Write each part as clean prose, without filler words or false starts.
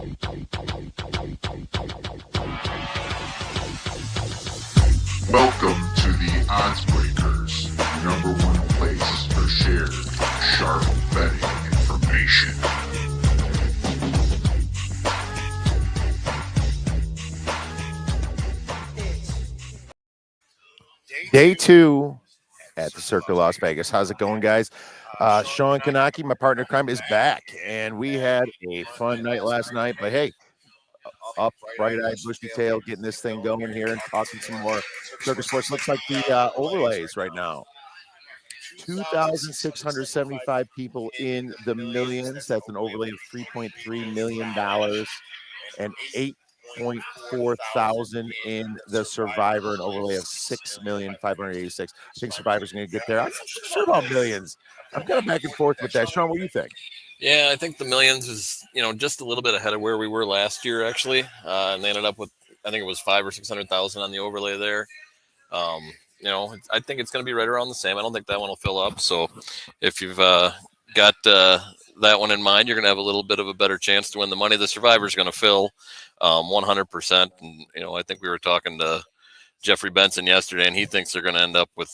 Welcome to the Odds Breakers, number one place for shared sharp betting information. Day 2 at the Circa Las Vegas. How's it going, guys? Sean Kanaki, my partner in crime, is back, and we had a fun night last night. But hey, up bright-eyed, bushy tail, getting this thing going here and talking some more Circa Sports. Looks like the overlays right now. 2,675 people in the millions. That's an overlay of $3.3 million and 8.4 thousand in the Survivor, an overlay of 6,586,000. I think Survivor's going to get there. I'm not sure about millions. I'm kind of back and forth with that. Sean, what do you think? Yeah, I think the millions is, just a little bit ahead of where we were last year, actually. And they ended up with, I think it was 500,000 or 600,000 on the overlay there. I think it's going to be right around the same. I don't think that one will fill up. So if you've got that one in mind, you're going to have a little bit of a better chance to win the money. The Survivor is going to fill 100%. And, I think we were talking to Jeffrey Benson yesterday, and he thinks they're going to end up with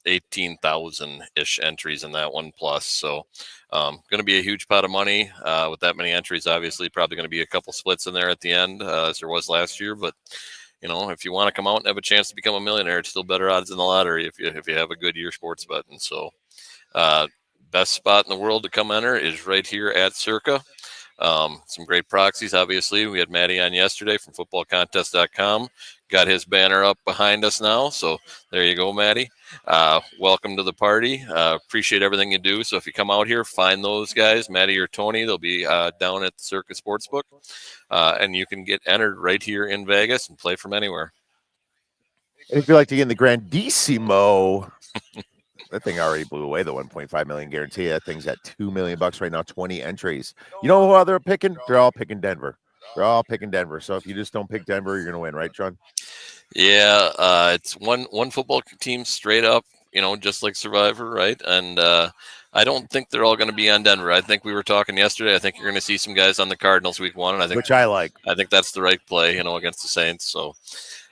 18,000-ish entries in that one plus. So going to be a huge pot of money with that many entries. Obviously, probably going to be a couple splits in there at the end, as there was last year. But, if you want to come out and have a chance to become a millionaire, it's still better odds in the lottery if you have a good year sports betting. So best spot in the world to come enter is right here at Circa. Some great proxies, obviously. We had Matty on yesterday from footballcontest.com. Got his banner up behind us now. So there you go, Matty. Welcome to the party. Appreciate everything you do. So if you come out here, find those guys, Matty or Tony. They'll be down at the Circa Sportsbook. And you can get entered right here in Vegas and play from anywhere. And if you'd like to get in the Grandissimo, that thing already blew away the 1.5 million guarantee. That thing's at $2 million right now, 20 entries. You know who they're picking? They're all picking Denver. So if you just don't pick Denver, you're going to win, right, Sean? Yeah, it's one football team straight up, just like Survivor, right? And I don't think they're all going to be on Denver. I think we were talking yesterday. I think you're going to see some guys on the Cardinals week 1, and which I like. I think that's the right play, against the Saints. So.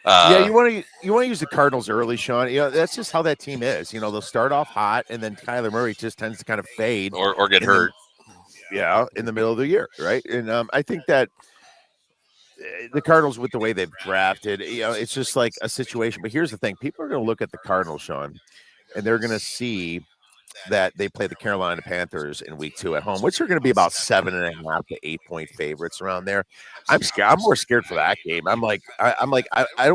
Yeah, you want to use the Cardinals early, Sean. that's just how that team is. They'll start off hot, and then Kyler Murray just tends to kind of fade or get hurt. In the middle of the year, right? And I think that the Cardinals, with the way they've drafted, it's just like a situation. But here's the thing: people are going to look at the Cardinals, Sean, and they're going to see that they play the Carolina Panthers in week 2 at home, which are going to be about 7.5 to 8-point favorites around there. I'm scared. I'm more scared for that game. I don't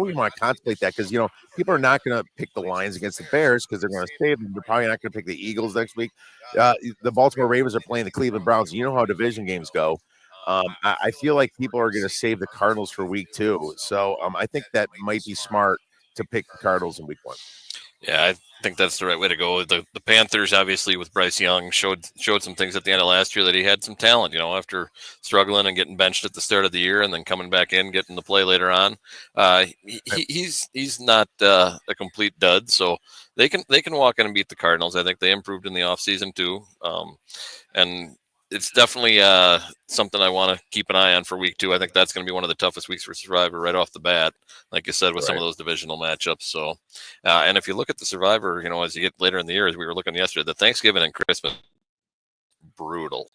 even want to contemplate that because, people are not going to pick the Lions against the Bears because they're going to save them. They're probably not going to pick the Eagles next week. The Baltimore Ravens are playing the Cleveland Browns. You know how division games go. I feel like people are going to save the Cardinals for week 2. So I think that might be smart to pick the Cardinals in week 1. Yeah, I think that's the right way to go. The Panthers, obviously, with Bryce Young, showed some things at the end of last year that he had some talent, after struggling and getting benched at the start of the year and then coming back in, getting the play later on. He's not a complete dud, so they can walk in and beat the Cardinals. I think they improved in the offseason too. And it's definitely something I want to keep an eye on for week 2. I think that's going to be one of the toughest weeks for Survivor right off the bat, like you said, with some of those divisional matchups. So, and if you look at the Survivor, as you get later in the year, as we were looking yesterday, the Thanksgiving and Christmas, brutal.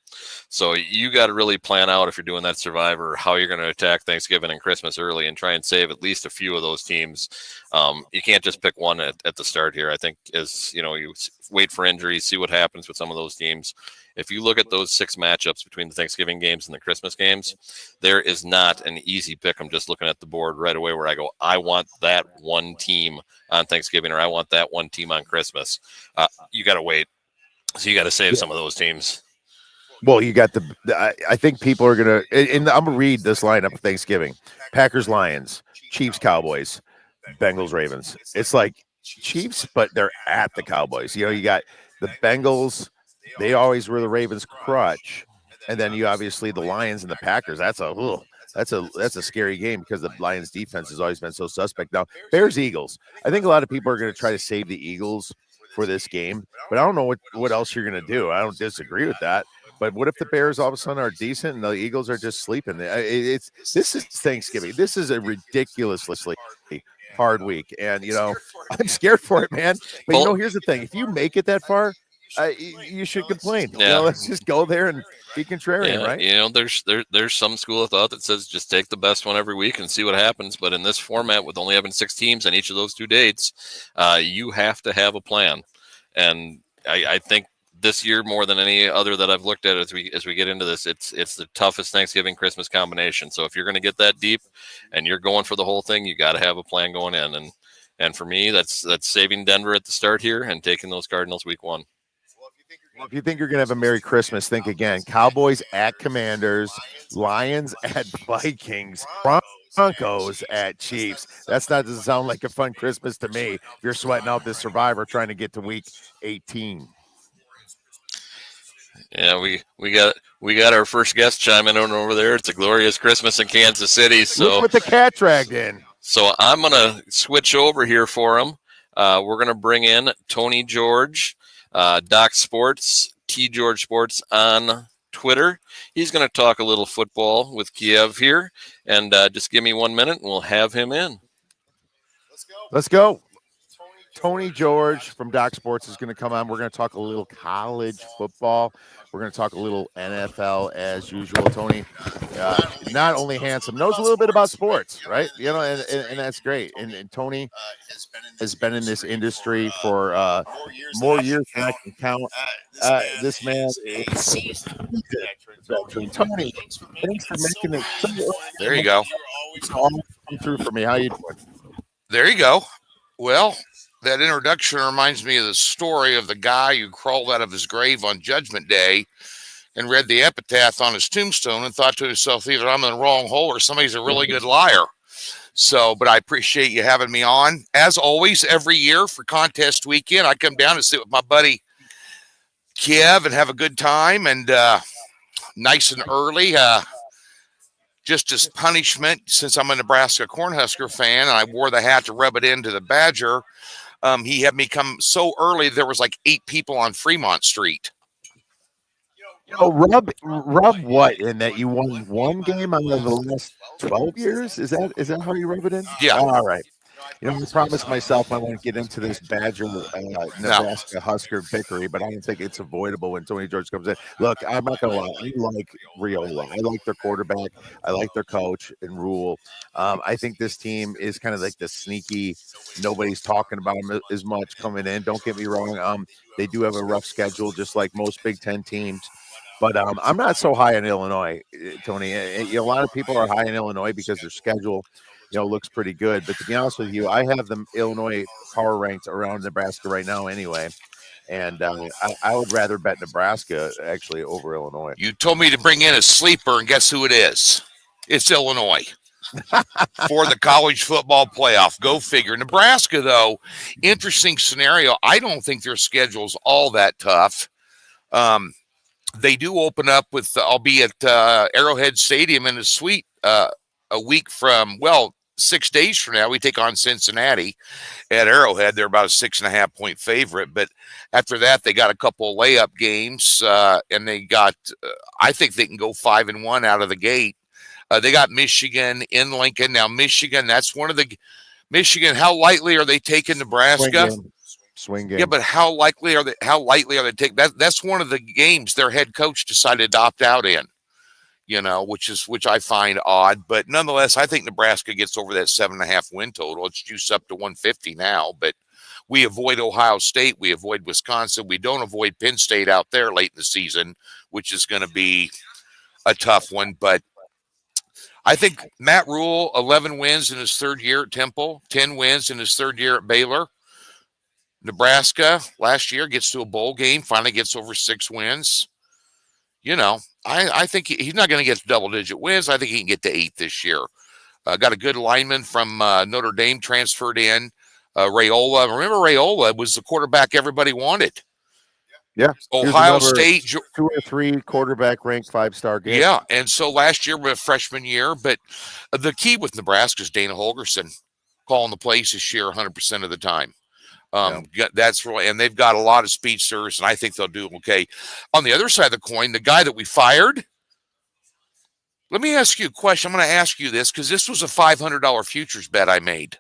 So you got to really plan out if you're doing that Survivor, how you're going to attack Thanksgiving and Christmas early and try and save at least a few of those teams. You can't just pick one at the start here. I think you wait for injuries, see what happens with some of those teams. If you look at those 6 matchups between the Thanksgiving games and the Christmas games, there is not an easy pick. I'm just looking at the board right away where I go, I want that one team on Thanksgiving or I want that one team on Christmas. You got to wait. So you got to save some of those teams. Well, you got I think people are going to, and I'm going to read this lineup of Thanksgiving. Packers, Lions, Chiefs, Cowboys, Bengals, Ravens. It's like Chiefs, but they're at the Cowboys. You got the Bengals. They always were the Ravens' crutch, and then you obviously the Lions and the Packers. That's a scary game because the Lions' defense has always been so suspect. Now, Bears, Eagles. I think a lot of people are going to try to save the Eagles for this game, but I don't know what else you're going to do. I don't disagree with that. But what if the Bears all of a sudden are decent and the Eagles are just sleeping? This is Thanksgiving. This is a ridiculously hard week, and I'm scared for it, man. But here's the thing: if you make it that far, you should complain. Yeah. Let's just go there and be contrarian, right? There's some school of thought that says just take the best one every week and see what happens. But in this format, with only having 6 teams on each of those 2 dates, you have to have a plan. And I think this year, more than any other that I've looked at as we get into this, it's the toughest Thanksgiving Christmas combination. So if you're going to get that deep and you're going for the whole thing, you got to have a plan going in. And for me, that's saving Denver at the start here and taking those Cardinals week 1. Well, if you think you're going to have a Merry Christmas, think again. Cowboys at Commanders, Lions at Vikings, Broncos at Chiefs. Doesn't sound like a fun Christmas to me. If you're sweating out this Survivor trying to get to week 18. Yeah, we got our first guest chiming in over there. It's a glorious Christmas in Kansas City. So look what the cat dragged in. So I'm gonna switch over here for him. We're gonna bring in Tony George, Doc Sports, T George Sports on Twitter. He's gonna talk a little football with Kiev here, and just give me 1 minute, and we'll have him in. Let's go. Tony George from Doc Sports is going to come on. We're going to talk a little college football. We're going to talk a little NFL as usual. Tony, not only handsome, knows a little bit about sports, right? And that's great. And Tony has been in this industry for more years than I can count. This man is Tony, thanks for making it. There you go. It's all come through for me. How you doing? There you go. Well, that introduction reminds me of the story of the guy who crawled out of his grave on Judgment Day and read the epitaph on his tombstone and thought to himself, either I'm in the wrong hole or somebody's a really good liar. So, but I appreciate you having me on. As always, every year for contest weekend, I come down and sit with my buddy Kiev and have a good time, and nice and early. Just as punishment, since I'm a Nebraska Cornhusker fan and I wore the hat to rub it into the Badger, he had me come so early there was like 8 people on Fremont Street. Rub what in that you won 1 game out of the last 12 years? Is that how you rub it in? Yeah. All right. I promised myself I won't get into this Badger Nebraska Husker victory, but I don't think it's avoidable when Tony George comes in. Look, I'm not going to lie. I like Riola. I like their quarterback. I like their coach and Rule. I think this team is kind of like the sneaky, nobody's talking about them as much coming in. Don't get me wrong. They do have a rough schedule, just like most Big Ten teams. But I'm not so high in Illinois, Tony. A lot of people are high in Illinois because their schedule looks pretty good. But to be honest with you, I have the Illinois power ranked around Nebraska right now anyway. And I would rather bet Nebraska actually over Illinois. You told me to bring in a sleeper, and guess who it is? It's Illinois for the college football playoff. Go figure. Nebraska, though, interesting scenario. I don't think their schedule's all that tough. They do open up with, I'll be at Arrowhead Stadium in a suite a week from, 6 days from now. We take on Cincinnati at Arrowhead. They're about a 6.5 point favorite. But after that, they got a couple of layup games, and they got, I think they can go 5-1 out of the gate. They got Michigan in Lincoln. Now, Michigan, that's one of the Michigan. How lightly are they taking Nebraska? Swing game. Yeah, but how lightly are they taking that? That's one of the games their head coach decided to opt out in, which I find odd. But nonetheless, I think Nebraska gets over that 7.5 win total. It's juiced up to 150 now. But we avoid Ohio State, we avoid Wisconsin, we don't avoid Penn State out there late in the season, which is going to be a tough one. But I think Matt Rule, 11 wins in his 3rd year at Temple, 10 wins in his 3rd year at Baylor. Nebraska last year gets to a bowl game, finally gets over 6 wins. I think he's not going to get double-digit wins. I think he can get to 8 this year. Got a good lineman from Notre Dame transferred in, Raiola. Remember, Raiola was the quarterback everybody wanted. Yeah. Ohio State. 2 or 3 quarterback ranked 5-star game. Yeah, and so last year was a freshman year. But the key with Nebraska is Dana Holgorsen calling the plays this year 100% of the time. That's really, and they've got a lot of speedsters, and I think they'll do okay. On the other side of the coin, the guy that we fired. Let me ask you a question. I'm going to ask you this because this was a $500 futures bet I made.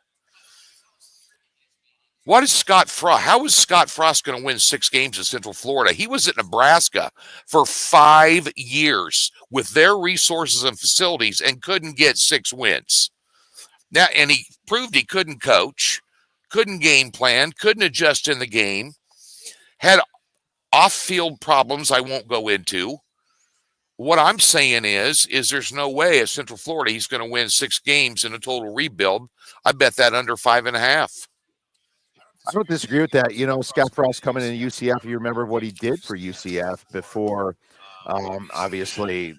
What is Scott Frost? How is Scott Frost going to win 6 games in Central Florida? He was at Nebraska for 5 years with their resources and facilities and couldn't get 6 wins. Now, and he proved he couldn't coach, couldn't game plan, couldn't adjust in the game, had off-field problems I won't go into. What I'm saying is there's no way at Central Florida he's going to win 6 games in a total rebuild. I bet that under 5.5. I don't disagree with that. Scott Frost coming in UCF, you remember what he did for UCF before, obviously,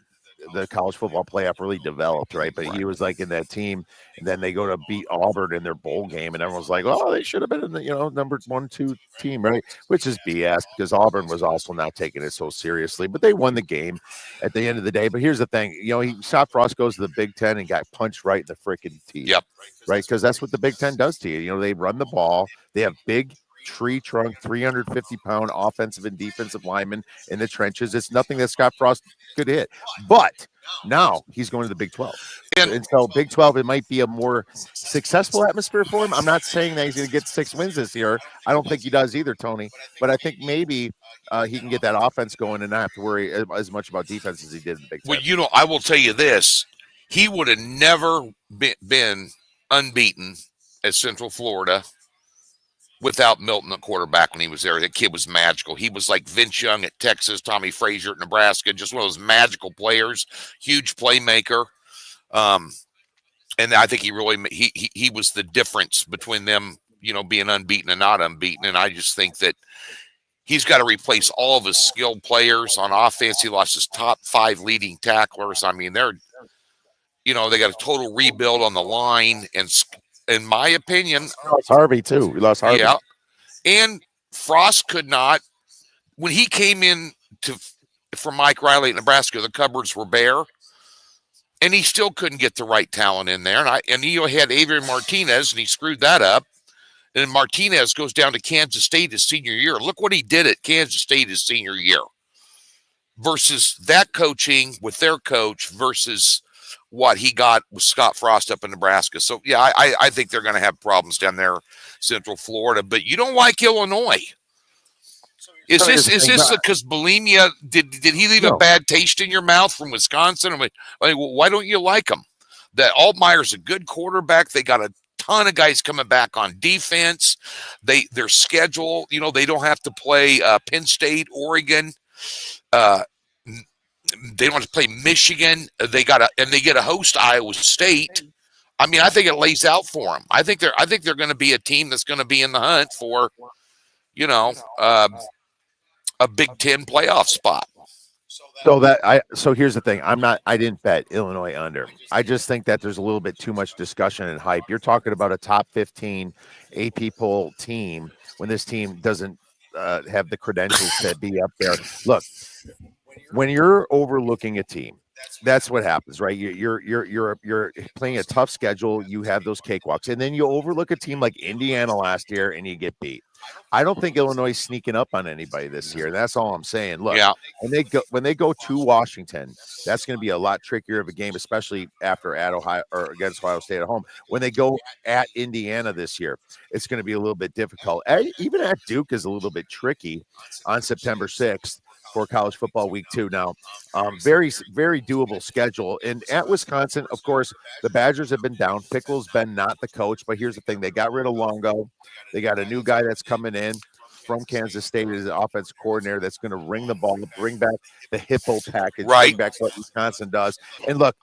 the college football playoff really developed, right? But he was like in that team, and then they go to beat Auburn in their bowl game, and everyone's like, "Oh, they should have been in the number 1-2 team, right?" Which is BS because Auburn was also not taking it so seriously, but they won the game at the end of the day. But here's the thing, Scott Frost goes to the Big Ten and got punched right in the freaking teeth. Yep. Right, because that's what the Big Ten does to you. They run the ball. They have big tree trunk, 350-pound offensive and defensive linemen in the trenches. It's nothing that Scott Frost could hit. But now he's going to the Big 12. And so Big 12, it might be a more successful atmosphere for him. I'm not saying that he's going to get 6 wins this year. I don't think he does either, Tony. But I think maybe he can get that offense going and not have to worry as much about defense as he did in the Big 10. Well, I will tell you this. He would have never been unbeaten at Central Florida without Milton at quarterback when he was there. That kid was magical. He was like Vince Young at Texas, Tommy Frazier at Nebraska, just one of those magical players, huge playmaker. And I think he really he was the difference between them, being unbeaten and not unbeaten. And I just think that he's got to replace all of his skilled players on offense. He lost his top 5 leading tacklers. I mean, they got a total rebuild on the line, and in my opinion, lost Harvey too. We lost Harvey. Yeah, and Frost could not. When he came in from Mike Riley at Nebraska, the cupboards were bare, and he still couldn't get the right talent in there. And he had Adrian Martinez, and he screwed that up. And Martinez goes down to Kansas State his senior year. Look what he did at Kansas State his senior year versus that coaching with their coach versus what he got with Scott Frost up in Nebraska. So, yeah, I think they're going to have problems down there, Central Florida. But you don't like Illinois. Is this because bulimia? Did he leave a bad taste in your mouth from Wisconsin? Why don't you like him? That Altmaier's a good quarterback. They got a ton of guys coming back on defense. Their schedule, they don't have to play Penn State, Oregon. They don't have to play Michigan. They get a host Iowa State. I mean, I think it lays out for them. I think they're going to be a team that's going to be in the hunt for, a Big Ten playoff spot. So here's the thing. I didn't bet Illinois under. I just think that there's a little bit too much discussion and hype. You're talking about a top 15 AP poll team when this team doesn't have the credentials to be up there. Look, when you're overlooking a team, that's what happens, right? You're playing a tough schedule. You have those cakewalks, and then you overlook a team like Indiana last year, and you get beat. I don't think Illinois is sneaking up on anybody this year. That's all I'm saying. Look, when they go to Washington, that's going to be a lot trickier of a game, especially after at Ohio or against Ohio State at home. When they go at Indiana this year, it's going to be a little bit difficult. Even at Duke is a little bit tricky on September 6th. For college football week 2 now. Very, very doable schedule. And at Wisconsin, of course, the Badgers have been down. Pickle's been not the coach, but here's the thing. They got rid of Longo. They got a new guy that's coming in from Kansas State as an offensive coordinator that's going to ring the ball, bring back the hippo package, bring back what Wisconsin does. And look,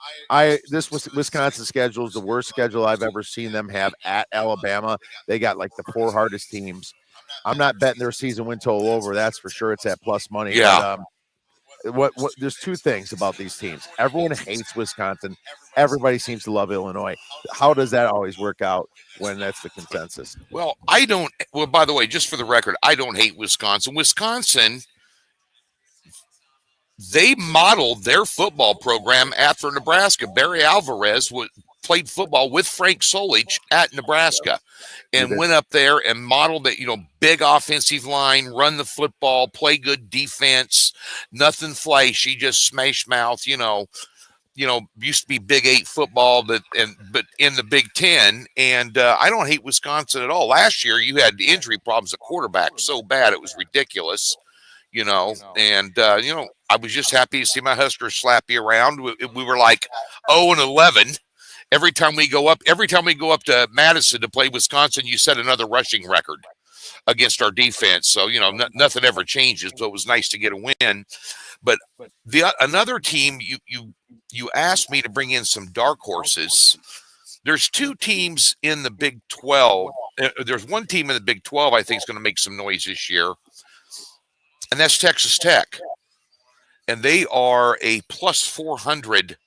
this Wisconsin schedule is the worst schedule I've ever seen them have at Alabama. They got like the 4 hardest teams. I'm not betting their season win total over. That's for sure. It's at plus money. Yeah. But, there's 2 things about these teams. Everyone hates Wisconsin. Everybody seems to love Illinois. How does that always work out when that's the consensus? Well, I don't. Well, by the way, just for the record, I don't hate Wisconsin. Wisconsin, they modeled their football program after Nebraska. Barry Alvarez played football with Frank Solich at Nebraska and went up there and modeled it, big offensive line, run the football, play good defense, nothing flashy, just smash mouth, used to be Big 8 football, but in the Big 10. And I don't hate Wisconsin at all. Last year, you had injury problems at quarterback so bad it was ridiculous, And I was just happy to see my Huskers slap you around. We were like 0-11 every time we go up. Every time we go up to Madison to play Wisconsin, you set another rushing record against our defense. So nothing ever changes. So it was nice to get a win. But another team you asked me to bring in some dark horses. There's two teams in the Big 12. There's one team in the Big 12 I think is going to make some noise this year, and that's Texas Tech. And they are a plus 400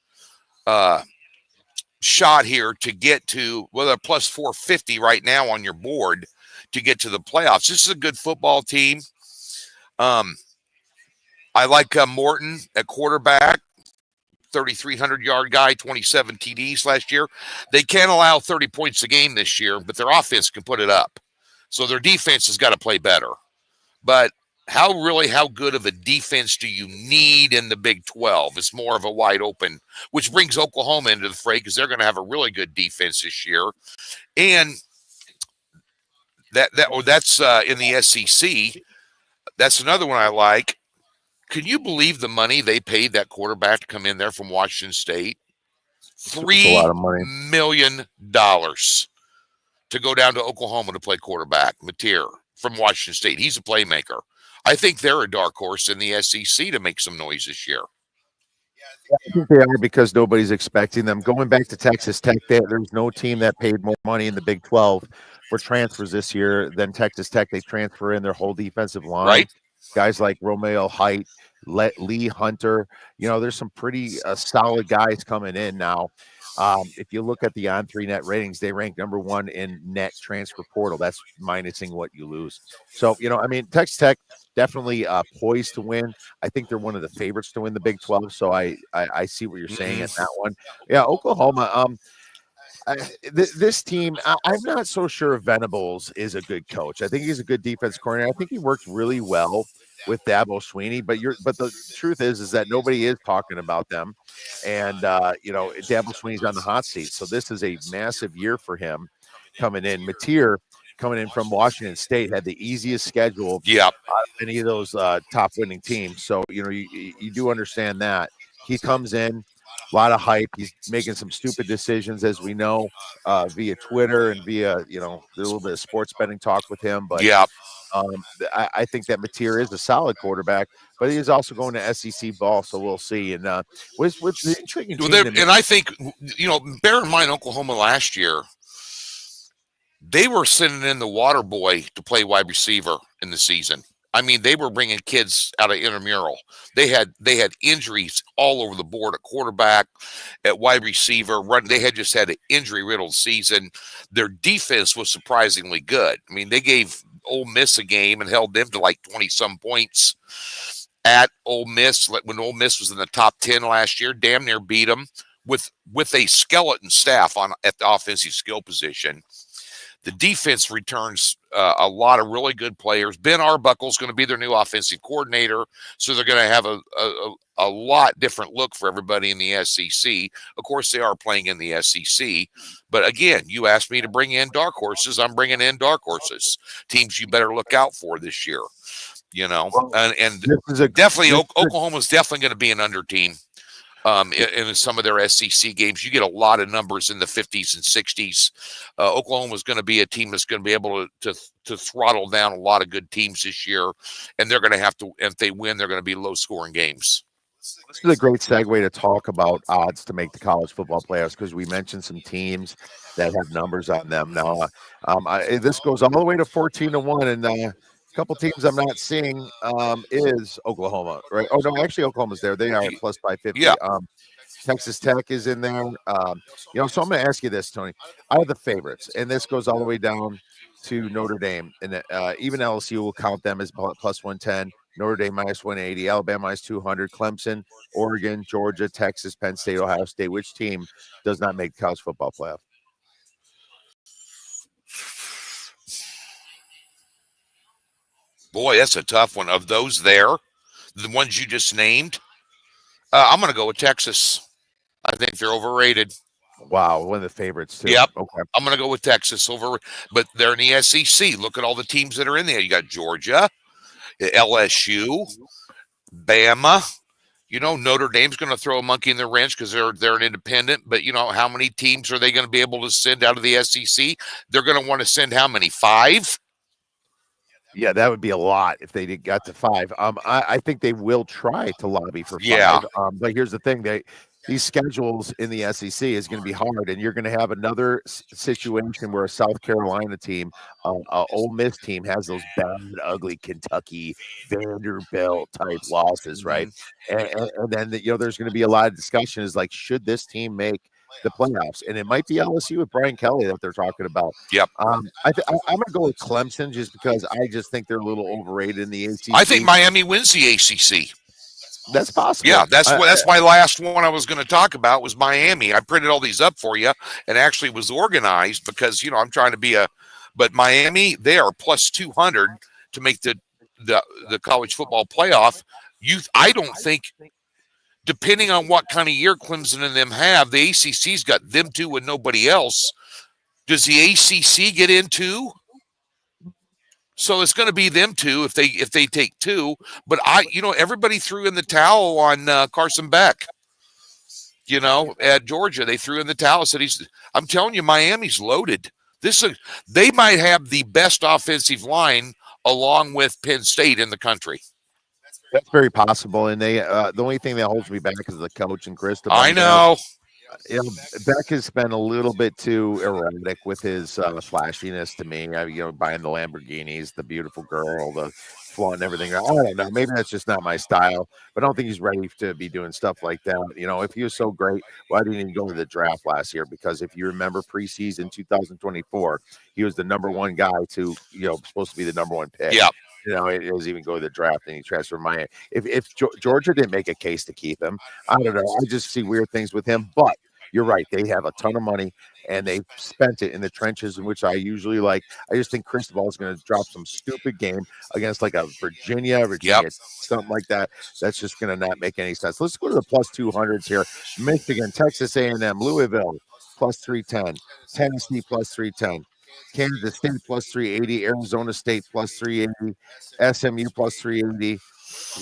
shot here to get to, well, they're plus 450 right now on your board to get to the playoffs. This is a good football team. I like Morton at quarterback, 3,300-yard guy, 27 TDs last year. They can't allow 30 points a game this year, but their offense can put it up. So their defense has got to play better. But how good of a defense do you need in the Big 12? It's more of a wide open, which brings Oklahoma into the fray because they're going to have a really good defense this year. And that's in the SEC. That's another one I like. Can you believe the money they paid that quarterback to come in there from Washington State? $3 million to go down to Oklahoma to play quarterback. Mateer from Washington State. He's a playmaker. I think they're a dark horse in the SEC to make some noise this year. I think they are because nobody's expecting them. Going back to Texas Tech, there's no team that paid more money in the Big 12 for transfers this year than Texas Tech. They transfer in their whole defensive line. Right. Guys like Romeo Height, Lee Hunter. There's some pretty solid guys coming in now. If you look at the on-3 net ratings, they rank number 1 in net transfer portal. That's minusing what you lose. So, Texas Tech definitely poised to win. I think they're one of the favorites to win the Big 12. So I see what you're saying in that one. Yeah, Oklahoma. This team, I'm not so sure if Venables is a good coach. I think he's a good defense coordinator. I think he worked really well with Dabo Swinney, but the truth is that nobody is talking about them, and Dabo Swinney's on the hot seat. So this is a massive year for him coming in. Mateer coming in from Washington State had the easiest schedule of any of those top winning teams. So you do understand that he comes in. A lot of hype. He's making some stupid decisions, as we know, via Twitter and via, a little bit of sports betting talk with him. But I think that Mateer is a solid quarterback, but he is also going to SEC ball, so we'll see. And what's the intriguing team and I think, bear in mind, Oklahoma last year, they were sending in the water boy to play wide receiver in the season. I mean, they were bringing kids out of intramural. They had injuries all over the board at quarterback, at wide receiver. They had just had an injury-riddled season. Their defense was surprisingly good. I mean, they gave Ole Miss a game and held them to like 20-some points at Ole Miss. When Ole Miss was in the top 10 last year, damn near beat them with a skeleton staff at the offensive skill position. The defense returns a lot of really good players. Ben Arbuckle's going to be their new offensive coordinator, so they're going to have a lot different look for everybody in the SEC. Of course, they are playing in the SEC. But again, you asked me to bring in dark horses. I'm bringing in dark horses, teams you better look out for this year. And definitely Oklahoma's definitely going to be an under team. In some of their SEC games, you get a lot of numbers in the 50s and 60s. Oklahoma is going to be a team that's going to be able to throttle down a lot of good teams this year, and they're going to have to. If they win, they're going to be low-scoring games. This is a great segue to talk about odds to make the college football playoffs because we mentioned some teams that have numbers on them. Now, this goes all the way to 14-1, and a couple teams I'm not seeing is Oklahoma, right? Oh, no, actually, Oklahoma's there. They are at plus 550. Yeah. Texas Tech is in there. So I'm going to ask you this, Tony. Out of the favorites, and this goes all the way down to Notre Dame, and even LSU will count them as plus 110. Notre Dame minus 180, Alabama minus 200, Clemson, Oregon, Georgia, Texas, Penn State, Ohio State. Which team does not make the college football playoff? Boy, that's a tough one. Of those there, the ones you just named, I'm going to go with Texas. I think they're overrated. Wow, one of the favorites too. Yep. Okay. I'm going to go with Texas but they're in the SEC. Look at all the teams that are in there. You got Georgia, LSU, Bama. Notre Dame's going to throw a monkey in the wrench because they're an independent. But how many teams are they going to be able to send out of the SEC? They're going to want to send how many? 5? Yeah, that would be a lot if they got to 5. I think they will try to lobby for 5. Yeah. But here's the thing: these schedules in the SEC is going to be hard, and you're going to have another situation where a South Carolina team, Ole Miss team, has those bad, ugly Kentucky, Vanderbilt type losses, right? And then there's going to be a lot of discussion is like, should this team make the playoffs? And it might be LSU with Brian Kelly that they're talking about. Yep. I'm going to go with Clemson just because I just think they're a little overrated in the ACC. I think Miami wins the ACC. That's possible. Yeah, that's my last one I was going to talk about was Miami. I printed all these up for you and actually was organized because, I'm trying to be but Miami, they are plus 200 to make the college football playoff. I don't think, depending on what kind of year Clemson and them have, the ACC's got them two and nobody else. Does the ACC get in too? So it's going to be them two if they take 2. But everybody threw in the towel on Carson Beck. At Georgia, they threw in the towel. Said I'm telling you, Miami's loaded. They might have the best offensive line along with Penn State in the country. That's very possible. And they the only thing that holds me back is the coach and Chris. I know. Beck has been a little bit too erratic with his flashiness to me. Buying the Lamborghinis, the beautiful girl, the flaunting everything. I don't know. Maybe that's just not my style. But I don't think he's ready to be doing stuff like that. If he was so great, why didn't he go to the draft last year? Because if you remember preseason 2024, he was the number 1 guy to supposed to be the number 1 pick. Yeah. It was even go to the draft and he transferred Miami. If Georgia didn't make a case to keep him, I don't know. I just see weird things with him. But you're right. They have a ton of money and they spent it in the trenches, in which I usually like. I just think Cristobal is going to drop some stupid game against like a Virginia, Yep. something like that. That's just going to not make any sense. Let's go to the plus 200s here. Michigan, Texas A&M, Louisville, plus 310. Tennessee, plus 310. Kansas State plus 380, Arizona State plus 380, SMU plus 380.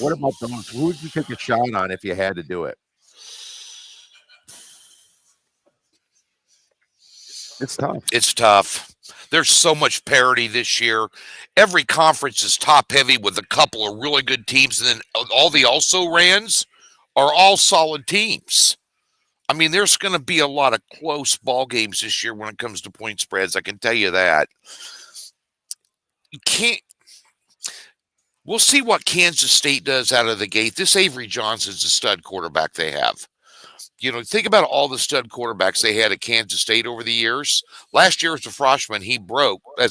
What about those? Who would you take a shot on if you had to do it? It's tough. There's so much parity this year. Every conference is top heavy with a couple of really good teams, and then all the also-rans are all solid teams. I mean, there's going to be a lot of close ball games this year when it comes to point spreads. I can tell you that. We'll see what Kansas State does out of the gate. This Avery Johnson's a stud quarterback they have. Think about all the stud quarterbacks they had at Kansas State over the years. Last year as a freshman, he broke their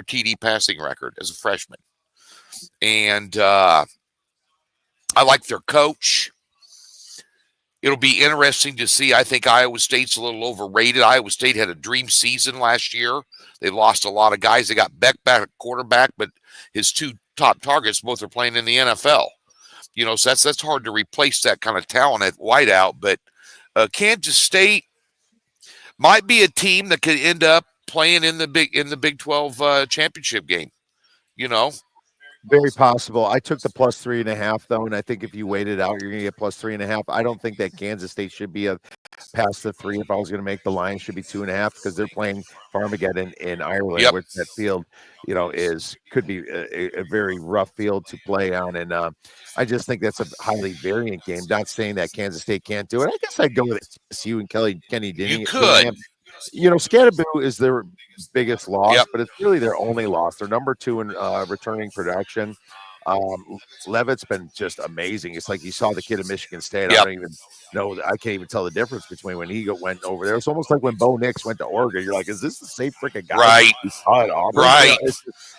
TD passing record as a freshman. And I like their coach. It'll be interesting to see. I think Iowa State's a little overrated. Iowa State had a dream season last year. They lost a lot of guys. They got Beck back at quarterback, but his 2 top targets both are playing in the NFL. So that's hard to replace that kind of talent at wideout. But Kansas State might be a team that could end up playing in the Big 12 championship game. Very possible. I took the plus 3.5 though, and I think if you wait it out, you're going to get plus 3.5. I don't think that Kansas State should be past the 3. If I was going to make the line, should be 2.5 because they're playing Farmageddon in Ireland, Yep. which that field, could be a very rough field to play on, and I just think that's a highly variant game. Not saying that Kansas State can't do it. I guess I'd go with TSU and Kenny Dinning. You could. Scatterboo is their biggest loss, Yep. but it's really their only loss. They're number 2 in returning production. Levitt's been just amazing. It's like you saw the kid at Michigan State. Yep. I don't even know. I can't even tell the difference between when he went over there. It's almost like when Bo Nix went to Oregon. You're like, is this the same freaking guy? Right. You saw at Auburn? Right.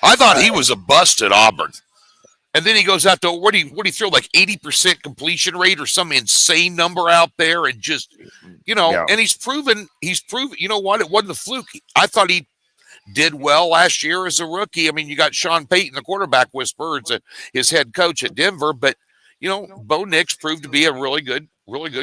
I thought he was a bust at Auburn. And then he goes out to what do you throw, like 80% completion rate or some insane number out there, and just Yeah. and he's proven you know what, it wasn't a fluke. I thought he did well last year as a rookie. I mean, you got Sean Payton, the quarterback whisperer, his head coach at Denver, but Bo Nix proved to be a really good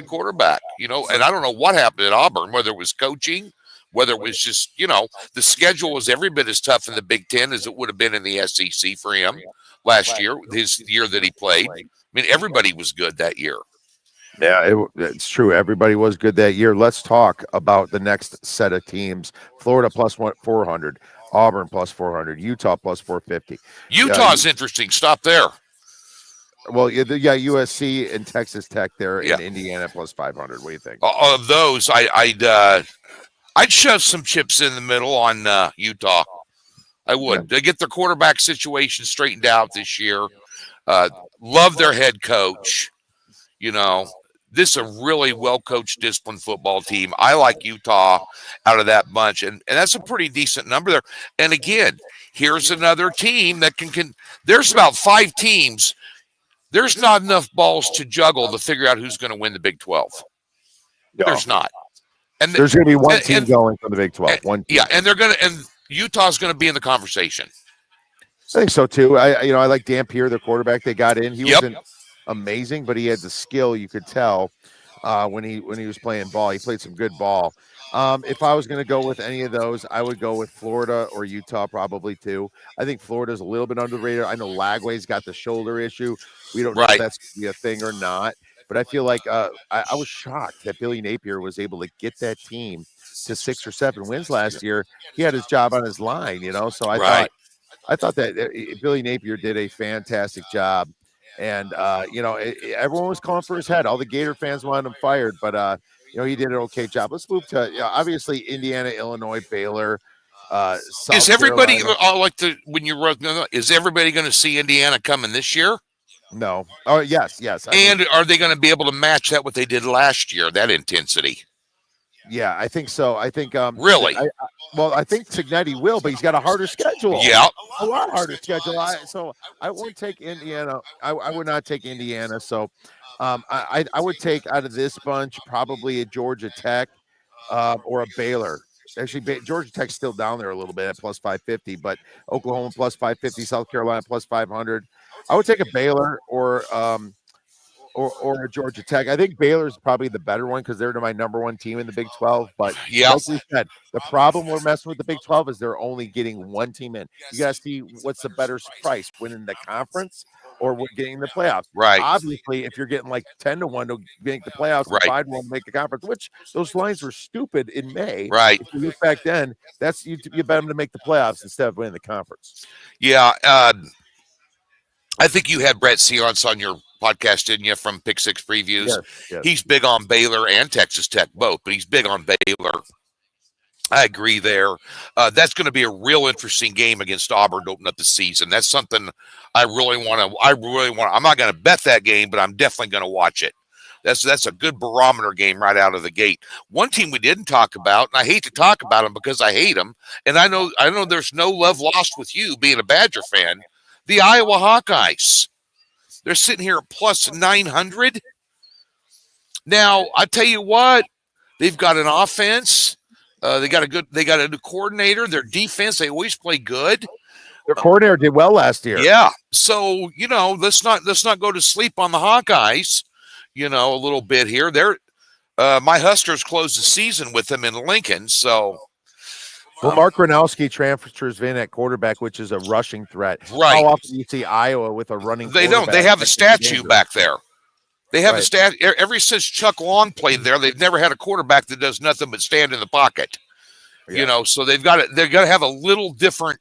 quarterback. And I don't know what happened at Auburn, whether it was coaching, whether it was just the schedule was every bit as tough in the Big Ten as it would have been in the SEC for him last year, his year that he played. I mean, everybody was good that year. Yeah, it's true. Everybody was good that year. Let's talk about the next set of teams. Florida plus 400, Auburn plus 400, Utah plus 450. Utah's interesting. Stop there. Well, yeah, USC and Texas Tech there, and Indiana plus 500. What do you think? Of those, I'd shove some chips in the middle on Utah. I would. They get their quarterback situation straightened out this year. Love their head coach. This is a really well-coached, disciplined football team. I like Utah out of that bunch, and that's a pretty decent number there. And again, here's another team that can there's about 5 teams. There's not enough balls to juggle to figure out who's going to win the Big 12. No. There's not. And there's going to be one team going for the Big 12. One team. Yeah, and Utah's going to be in the conversation. I think so too. I like Dan Pierre, the quarterback they got in. He wasn't amazing, but he had the skill. You could tell when he was playing ball. He played some good ball. If I was going to go with any of those, I would go with Florida or Utah probably too. I think Florida's a little bit underrated. I know Lagway's got the shoulder issue. We don't know if that's going to be a thing or not. But I feel like I was shocked that Billy Napier was able to get that team to 6 or 7 wins last year. He had his job on his line, So I thought that Billy Napier did a fantastic job. And, everyone was calling for his head. All the Gator fans wanted him fired, but, he did an okay job. Let's move to, obviously, Indiana, Illinois, Baylor. Is everybody, when you wrote, is everybody going to see Indiana coming this year? No. Oh, yes. And are they going to be able to match that what they did last year, that intensity? Yeah, I think so. I think really. I think Cignetti will, but he's got a harder schedule. Yeah, a lot harder schedule. So I won't take Indiana. I would not take Indiana. So I would take out of this bunch probably a Georgia Tech or a Baylor. Actually, Georgia Tech's still down there a little bit at plus 550, but Oklahoma plus 550, South Carolina plus 500. I would take a Baylor or a Georgia Tech. I think Baylor's probably the better one because they're my number 1 team in the Big 12. But like we said, the problem we're messing with the Big 12 is they're only getting 1 team in. You got to see what's the better price, winning the conference or getting the playoffs. Right. Obviously, if you're getting like 10-1 to make the playoffs and 5-1 to make the conference, which those lines were stupid in May. Right. If you look back then, that's you bet them to make the playoffs instead of winning the conference. Yeah. I think you had Brett Seance on your podcast, didn't you, from Pick Six Previews? Yes. He's big on Baylor and Texas Tech both, but he's big on Baylor. I agree there. That's going to be a real interesting game against Auburn to open up the season. That's something I really want to. I'm not going to bet that game, but I'm definitely going to watch it. That's a good barometer game right out of the gate. One team we didn't talk about, and I hate to talk about them because I hate them, and I know there's no love lost with you being a Badger fan. The Iowa Hawkeyes. They're sitting here at plus 900. Now, I tell you what, they've got an offense. They got a new coordinator. Their defense, they always play good. Their coordinator did well last year. Yeah. So, let's not go to sleep on the Hawkeyes, a little bit here. They're my Huskers closed the season with them in Lincoln, so well, Mark Gronowski transfers in at quarterback, which is a rushing threat. Right. How often do you see Iowa with a running? They don't. They have a statue back there. They have a statue. Ever since Chuck Long played there, they've never had a quarterback that does nothing but stand in the pocket. Yeah. So they're going to have a little different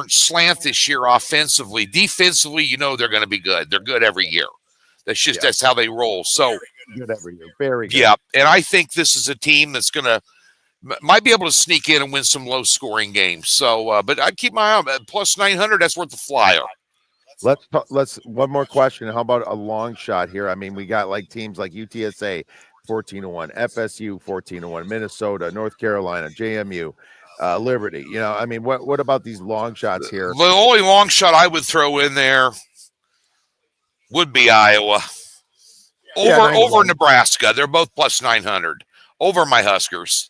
slant this year offensively. Defensively, they're going to be good. They're good every year. That's how they roll. So good every year. Very good. Yeah, and I think this is a team that's might be able to sneak in and win some low-scoring games. So, but I'd keep my eye on plus 900. That's worth the flyer. Let's one more question. How about a long shot here? I mean, we got like teams like UTSA 14-1, FSU 14-1, Minnesota, North Carolina, JMU, Liberty. I mean, what about these long shots here? The only long shot I would throw in there Would be Iowa. Over Nebraska. They're both plus 900. Over my Huskers.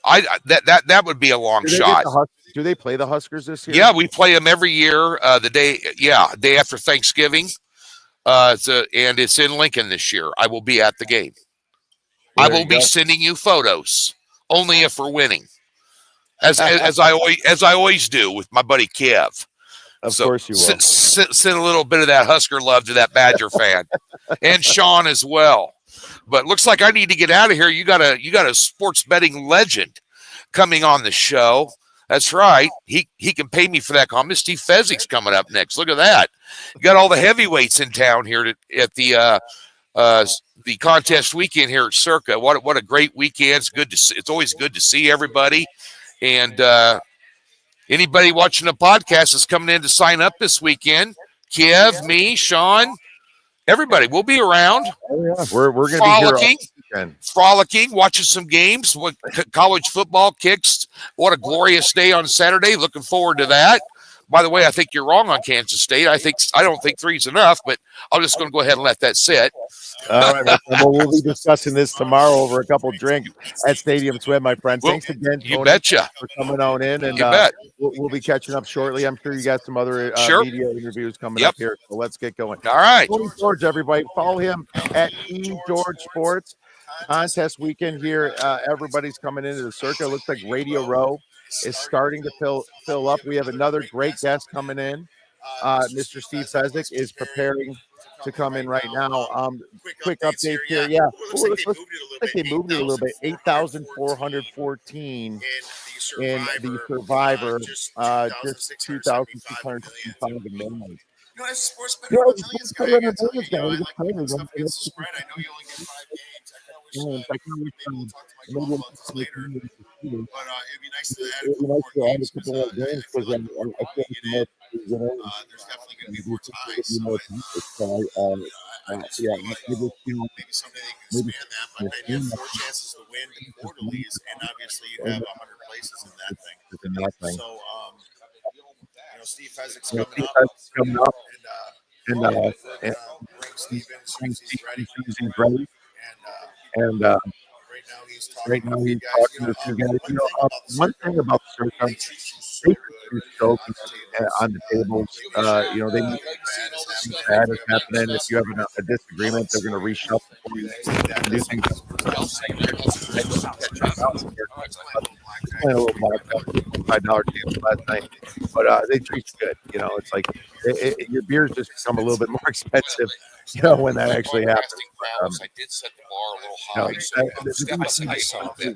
That would be a long shot. Do they play the Huskers this year? Yeah, we play them every year. Day after Thanksgiving. And it's in Lincoln this year. I will be at the game. I will be sending you photos only if we're winning, as I always do with my buddy Kiev. Of course you will. Send a little bit of that Husker love to that Badger fan, and Sean as well. But looks like I need to get out of here. You got a sports betting legend coming on the show. That's right. He can pay me for that comment. Steve Fezzik's coming up next. Look at that. You got all the heavyweights in town here at the contest weekend here at Circa. What a great weekend. It's always good to see everybody. And anybody watching the podcast is coming in to sign up this weekend. Kiev, me, Sean, everybody. We'll be around. Oh, yeah. We're going to be here frolicking, watching some games. What college football kicks. What a glorious day on Saturday. Looking forward to that. By the way, I think you're wrong on Kansas State. I don't think 3's enough, but I'm just going to go ahead and let that sit. All right, well, we'll be discussing this tomorrow over a couple of drinks at Stadium Swim, my friend. Thanks again, Tony, you betcha, for coming on in, and we'll be catching up shortly. I'm sure you got some other media interviews coming up here, so let's get going. All right, Tony George, everybody, follow him at George Sports. Contest weekend here. Everybody's coming into the Circa. Looks like Radio Row is starting to fill up. We have another great guest coming in. Mr. Steve Fezzik is preparing to come in right now. Quick update here. Yeah, looks like they moved it a little bit. 8,414 in the Survivor. Just 2,665 in minimum. As a sports bettor, I'll tell you this guy against I know you only get 5 games. I kind of wish maybe we'll talk to my golf later. But it'd be nice to add a couple more games because I feel like we're probably get in. There's definitely going to be more ties. So maybe someday they can expand that. But then you have 4 chances to win the quarterlies, and obviously you have 100 places in that thing. So, Steve Fezzik's coming up. And bring Steve in as soon as he's ready. And right now he's talking to 2 guys. One thing about the Circa, they treat you so good on the tables. They need bad is happening. If you have a disagreement, they're going to reshuffle for you. Do things. Playing a little $5 games last night, but they treat you good. It's like your beers just become a little bit more expensive. When that actually happens. I did set the bar a little high. I saw it.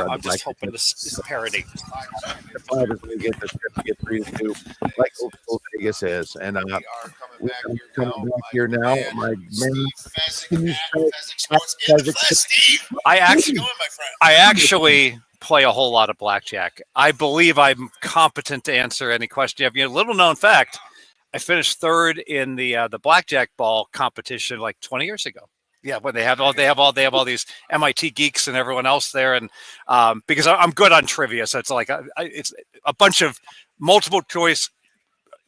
I'm just hoping this is parody. The Flyers are going to get this trip to get 3-2, like Old Vegas is, and we're coming back here now. My man, I actually play a whole lot of blackjack. I believe I'm competent to answer any question you have. Little known fact. I finished 3rd in the blackjack ball competition like 20 years ago. Yeah, when they have all these MIT geeks and everyone else there, and because I'm good on trivia, so it's like it's a bunch of multiple choice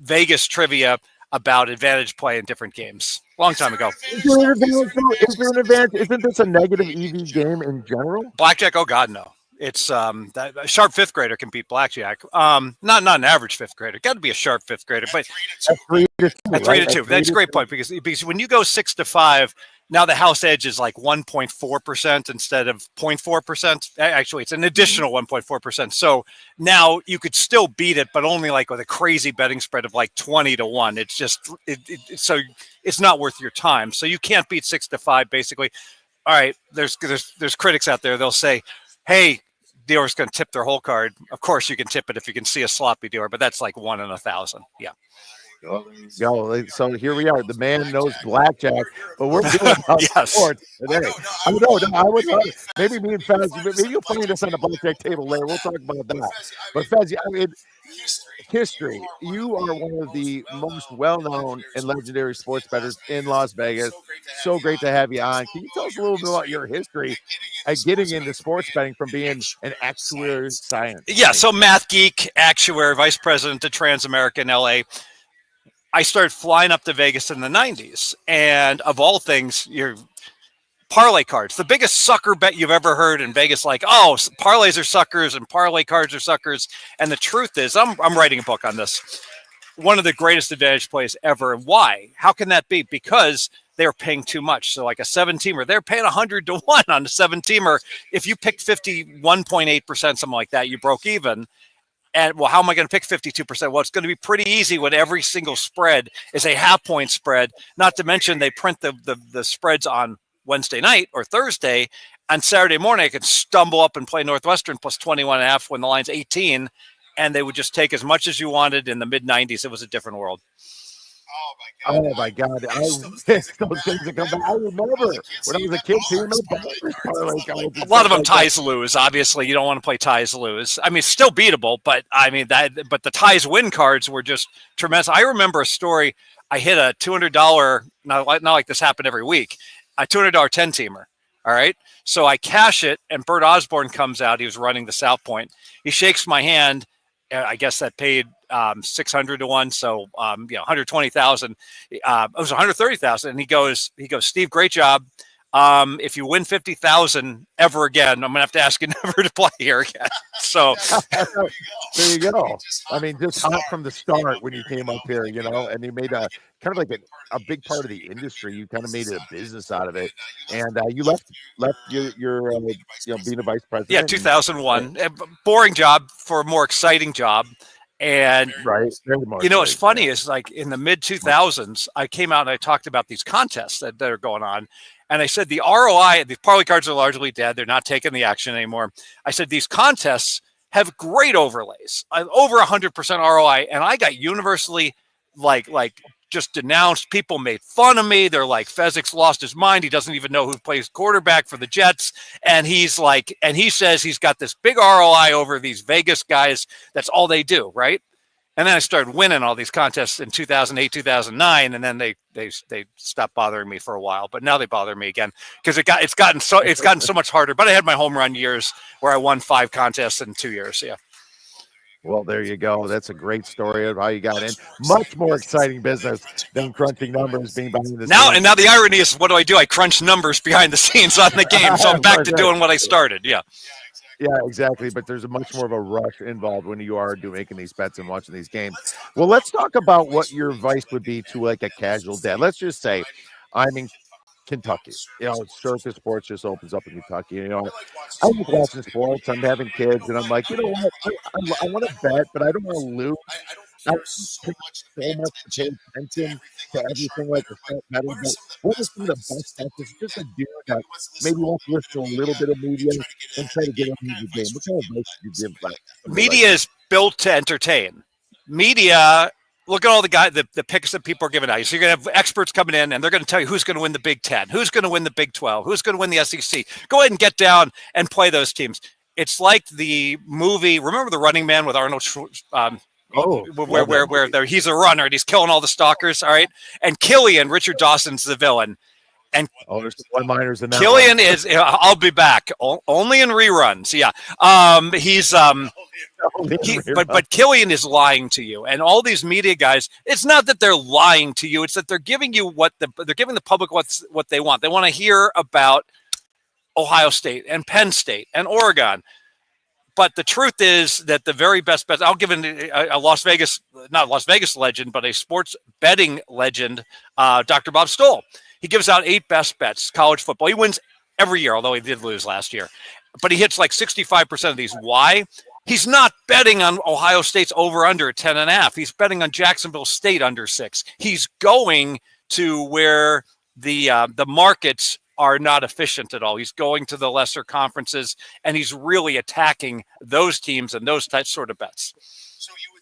Vegas trivia about advantage play in different games. Long time ago. Is there an advantage? Isn't this a negative EV game in general? Blackjack? Oh God, no. It's a sharp 5th grader can beat blackjack. Not an average 5th grader. Got to be a sharp 5th grader, but at 3-2. At 3-2. That's a great point because when you go 6-5, now the house edge is like 1.4% instead of 0.4%. Actually, it's an additional 1.4%. So now you could still beat it, but only like with a crazy betting spread of like 20-1. It's just so it's not worth your time. So you can't beat 6-5 basically. All right, there's critics out there. They'll say, "Hey, dealer's going to tip their whole card." Of course, you can tip it if you can see a sloppy dealer, but that's like 1 in 1,000. Yeah. So here we are. The man knows blackjack, but we're doing about sports today. I would love it. Maybe me and Fez, maybe you'll find us on the blackjack table later. We'll talk about that. But Fez, history. You are one of the most well-known and legendary sports bettors in Las Vegas. So great to have you on. Can you tell us a little bit about your history at getting into sports betting from being an actuary science? Yeah, so math geek, actuary, vice president of Transamerica in LA. I started flying up to Vegas in the 90s. And of all things, your parlay cards, the biggest sucker bet you've ever heard in Vegas, like, oh, parlays are suckers and parlay cards are suckers. And the truth is, I'm writing a book on this. One of the greatest advantage plays ever. Why? How can that be? Because they're paying too much. So like a 7-teamer, they're paying 100 to 1 on a 7-teamer. If you picked 51.8%, something like that, you broke even. And well, how am I going to pick 52%? Well, it's going to be pretty easy when every single spread is a half-point spread. Not to mention they print the spreads on Wednesday night or Thursday. On Saturday morning, I could stumble up and play Northwestern plus 21.5 when the line's 18, and they would just take as much as you wanted. In the mid-90s, it was a different world. Oh my God! I those things that come back. I remember when I was a kid too. A lot of them ties lose. Obviously, you don't want to play ties lose. I mean, it's still beatable, but I mean but the ties win cards were just tremendous. I remember a story. I hit a $200. Not like this happened every week. A $200 10-teamer. All right, so I cash it, and Bert Osborne comes out. He was running the South Point. He shakes my hand. I guess that paid 600 to 1, so 120,000. It was 130,000, and he goes, Steve, great job. If you win 50,000 ever again, I'm gonna have to ask you never to play here again. So there you go. I mean, just hot from the start when you came up here, and you made a kind of like a big part of the industry. You kind of made a business out of it, and you left your being a vice president. Yeah, 2001. Boring job for a more exciting job. And right, what's funny is like in the mid 2000s, I came out and I talked about these contests that are going on. And I said, the ROI, the parlay cards are largely dead. They're not taking the action anymore. I said, these contests have great overlays, over 100% ROI. And I got universally like just denounced. People made fun of me. They're like, Fezzik's lost his mind. He doesn't even know who plays quarterback for the Jets. And he says he's got this big ROI over these Vegas guys. That's all they do, right? And then I started winning all these contests in 2008, 2009, and then they stopped bothering me for a while. But now they bother me again because it's gotten so much harder. But I had my home run years where I won 5 contests in 2 years. Yeah. Well, there you go. That's a great story of how you got in. Much more exciting business than crunching numbers, being behind the scenes. And now the irony is, what do? I crunch numbers behind the scenes on the game, so I'm back to doing what I started. Yeah. Yeah, exactly. But there's much more of a rush involved when you are making these bets and watching these games. Well, let's talk about what your advice would be to like a casual dad. Let's just say I'm in Kentucky. Circa Sports just opens up in Kentucky. I like watching sports. I'm having kids, and I'm like, you know what? I want to bet, but I don't want to lose. I don't so much to pay attention to everything like the set matter. But what is some of the best bets? It's just a dude that maybe wants to listen to a little bit of media and try to get into the game. What kind of advice do you give? Media is built to entertain. Media. Look at all the picks that people are giving out. So you're going to have experts coming in, and they're going to tell you who's going to win the Big Ten, who's going to win the Big 12, who's going to win the SEC. Go ahead and get down and play those teams. It's like the movie. Remember The Running Man with Arnold Schwarzenegger? Where he's a runner and he's killing all the stalkers. All right, and Killian, Richard Dawson's the villain. And there's one-liners in that. Killian is. I'll be back. Only in reruns. Yeah. But Killian is lying to you, and all these media guys. It's not that they're lying to you; it's that they're giving you they're giving the public what they want. They want to hear about Ohio State and Penn State and Oregon. But the truth is that the very best bets. I'll give a Las Vegas, not Las Vegas legend, but a sports betting legend, Dr. Bob Stoll. He gives out 8 best bets, college football. He wins every year, although he did lose last year. But he hits like 65% of these. Why? He's not betting on Ohio State's over-under at 10.5. He's betting on Jacksonville State under 6. He's going to where the markets are not efficient at all. He's going to the lesser conferences, and he's really attacking those teams and those sort of bets.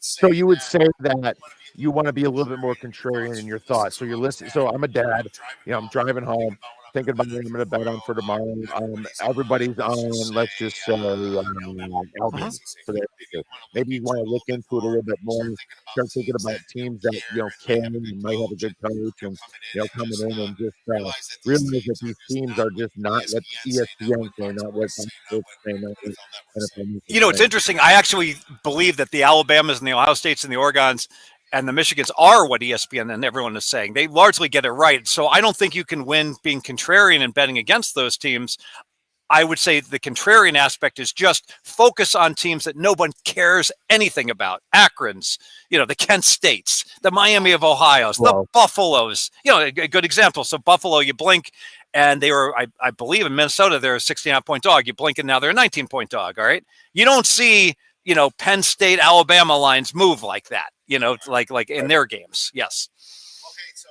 So you would say that you want to be a little bit more contrarian in your thoughts. So you're listening. So I'm a dad. I'm driving home, thinking about what I'm going to bet on for tomorrow. Everybody's on. Let's just say Alabama. So maybe you want to look into it a little bit more. Start thinking about teams that can and might have a good coach and coming in and just realize that these teams are just not what ESPN say, not what sports say, not what NFL. It's interesting. I actually believe that the Alabamas and the Ohio States and the Oregons And the Michigans are what ESPN and everyone is saying. They largely get it right. So I don't think you can win being contrarian and betting against those teams. I would say the contrarian aspect is just focus on teams that no one cares anything about. Akron's, the Kent States, the Miami of Ohio's, the Buffaloes, a good example. So Buffalo, you blink and they were, I believe in Minnesota, they're a 16.5-point dog. You blink and now they're a 19-point dog. All right. You don't see, Penn State, Alabama lines move like that, like in their games. Yes.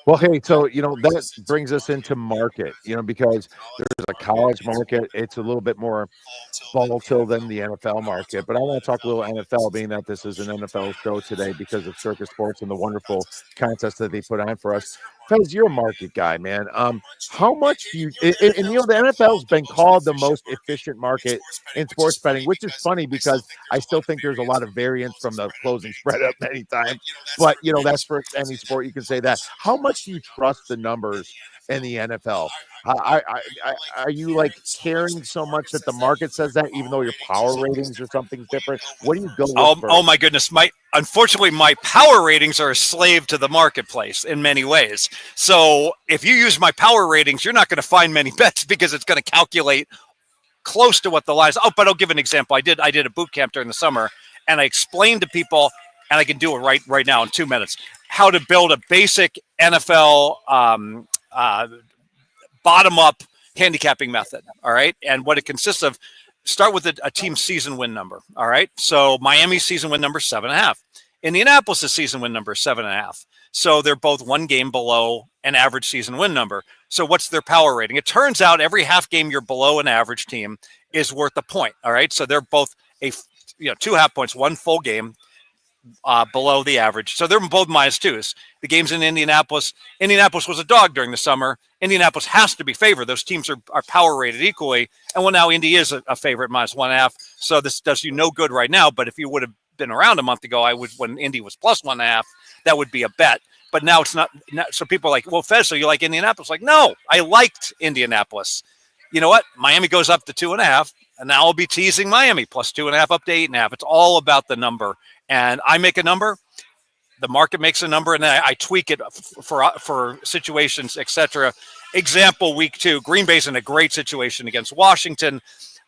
Well, hey, so, that brings us into market, because there's a college market. It's a little bit more volatile than the NFL market. But I want to talk a little NFL, being that this is an NFL show today because of Circa Sports and the wonderful contest that they put on for us. Fez, you're a market guy, man. How much do you, and the NFL's been called the most efficient market in sports betting, which is funny because I still think there's a lot of variance from the closing spread up many times. But, that's for any sport. You can say that. How much do you trust the numbers in the NFL? Are you like caring so much that the market says that, even though your power ratings or something's different? What do you go with? Oh my goodness. Unfortunately, my power ratings are a slave to the marketplace in many ways. So if you use my power ratings, you're not going to find many bets because it's going to calculate close to what the lines. Oh, but I'll give an example. I did a boot camp during the summer, and I explained to people, and I can do it right now in 2 minutes, how to build a basic NFL bottom-up handicapping method, all right? And what it consists of, start with a team's season win number, all right? So Miami's season win number is 7.5. Indianapolis' season win number is 7.5. So they're both one game below an average season win number. So what's their power rating? It turns out every half game you're below an average team is worth a point, all right? So they're both 2 half points, one full game below the average. So they're both -2s. The game's in Indianapolis. Indianapolis was a dog during the summer. Indianapolis has to be favored. Those teams are power rated equally. And now Indy is a favorite -1.5. So this does you no good right now. But if you would have been around a month ago, when Indy was +1.5, that would be a bet. But now it's not. So people are like, well, Fez, so you like Indianapolis? Like, no, I liked Indianapolis. You know what? Miami goes up to 2.5. And now I'll be teasing Miami +2.5 up to 8.5. It's all about the number. And I make a number, the market makes a number, and then I tweak it for situations, etc. Example, week 2, Green Bay's in a great situation against Washington.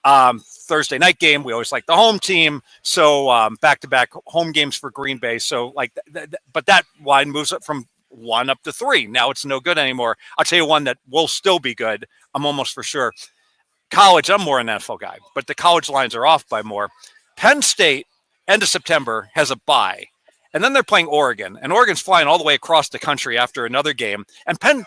Thursday night game, we always like the home team. So back-to-back home games for Green Bay. So but that line moves up from 1 up to 3. Now it's no good anymore. I'll tell you one that will still be good. I'm almost for sure. College, I'm more an NFL guy, but the college lines are off by more. Penn State, end of September, has a bye. And then they're playing Oregon. And Oregon's flying all the way across the country after another game. And Penn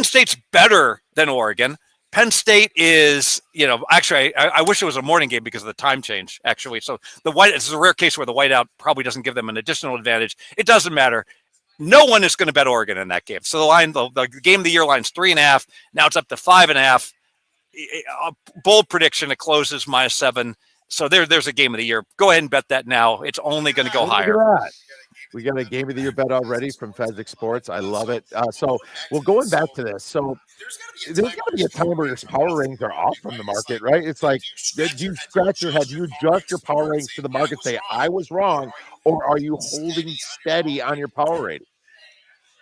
State's better than Oregon. Penn State is, actually, I wish it was a morning game because of the time change, actually. So it's a rare case where the whiteout probably doesn't give them an additional advantage. It doesn't matter. No one is going to bet Oregon in that game. So the game of the year line's 3.5. Now it's up to 5.5. A bold prediction, it closes -7. So there's a game of the year. Go ahead and bet that now. It's only going to go higher. We got a game of the year bet already from Fezzik Sports. I love it. So, going back to this. So there's got to be a time where your power ratings are off from the market, right? It's like, did you scratch your head? Do you adjust your power ratings to the market, say, I was wrong, or are you holding steady on your power rating?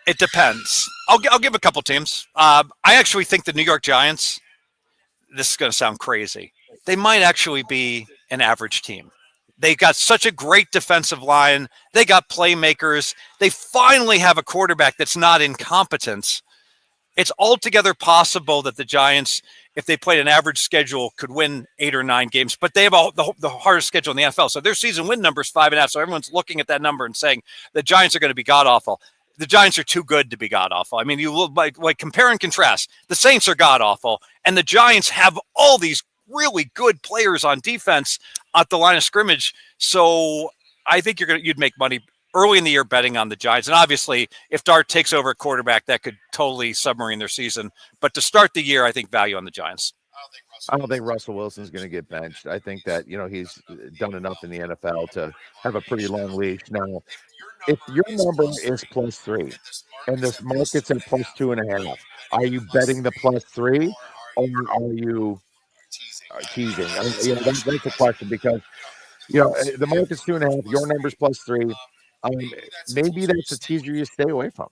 It depends. I'll give a couple teams. I actually think the New York Giants, this is going to sound crazy, they might actually be an average team. They got such a great defensive line. They got playmakers. They finally have a quarterback that's not incompetent. It's altogether possible that the Giants, if they played an average schedule, could win 8 or 9 games. But they have the hardest schedule in the NFL. So their season win number is 5.5. So everyone's looking at that number and saying the Giants are going to be god-awful. The Giants are too good to be god-awful. I mean, you look like compare and contrast. The Saints are god-awful, and the Giants have all these really good players on defense at the line of scrimmage. So I think you'd make money early in the year betting on the Giants. And obviously, if Dart takes over at quarterback, that could totally submarine their season. But to start the year, I think value on the Giants. I don't think Russell Wilson's going to get benched. I think that, he's done enough in the NFL to have a pretty long leash. Now, if your number is +3 and this market's at +2.5, are you betting the +3 or are you teasing? That's the question because, the market's 2.5, your number's +3. maybe that's a teaser you stay away from.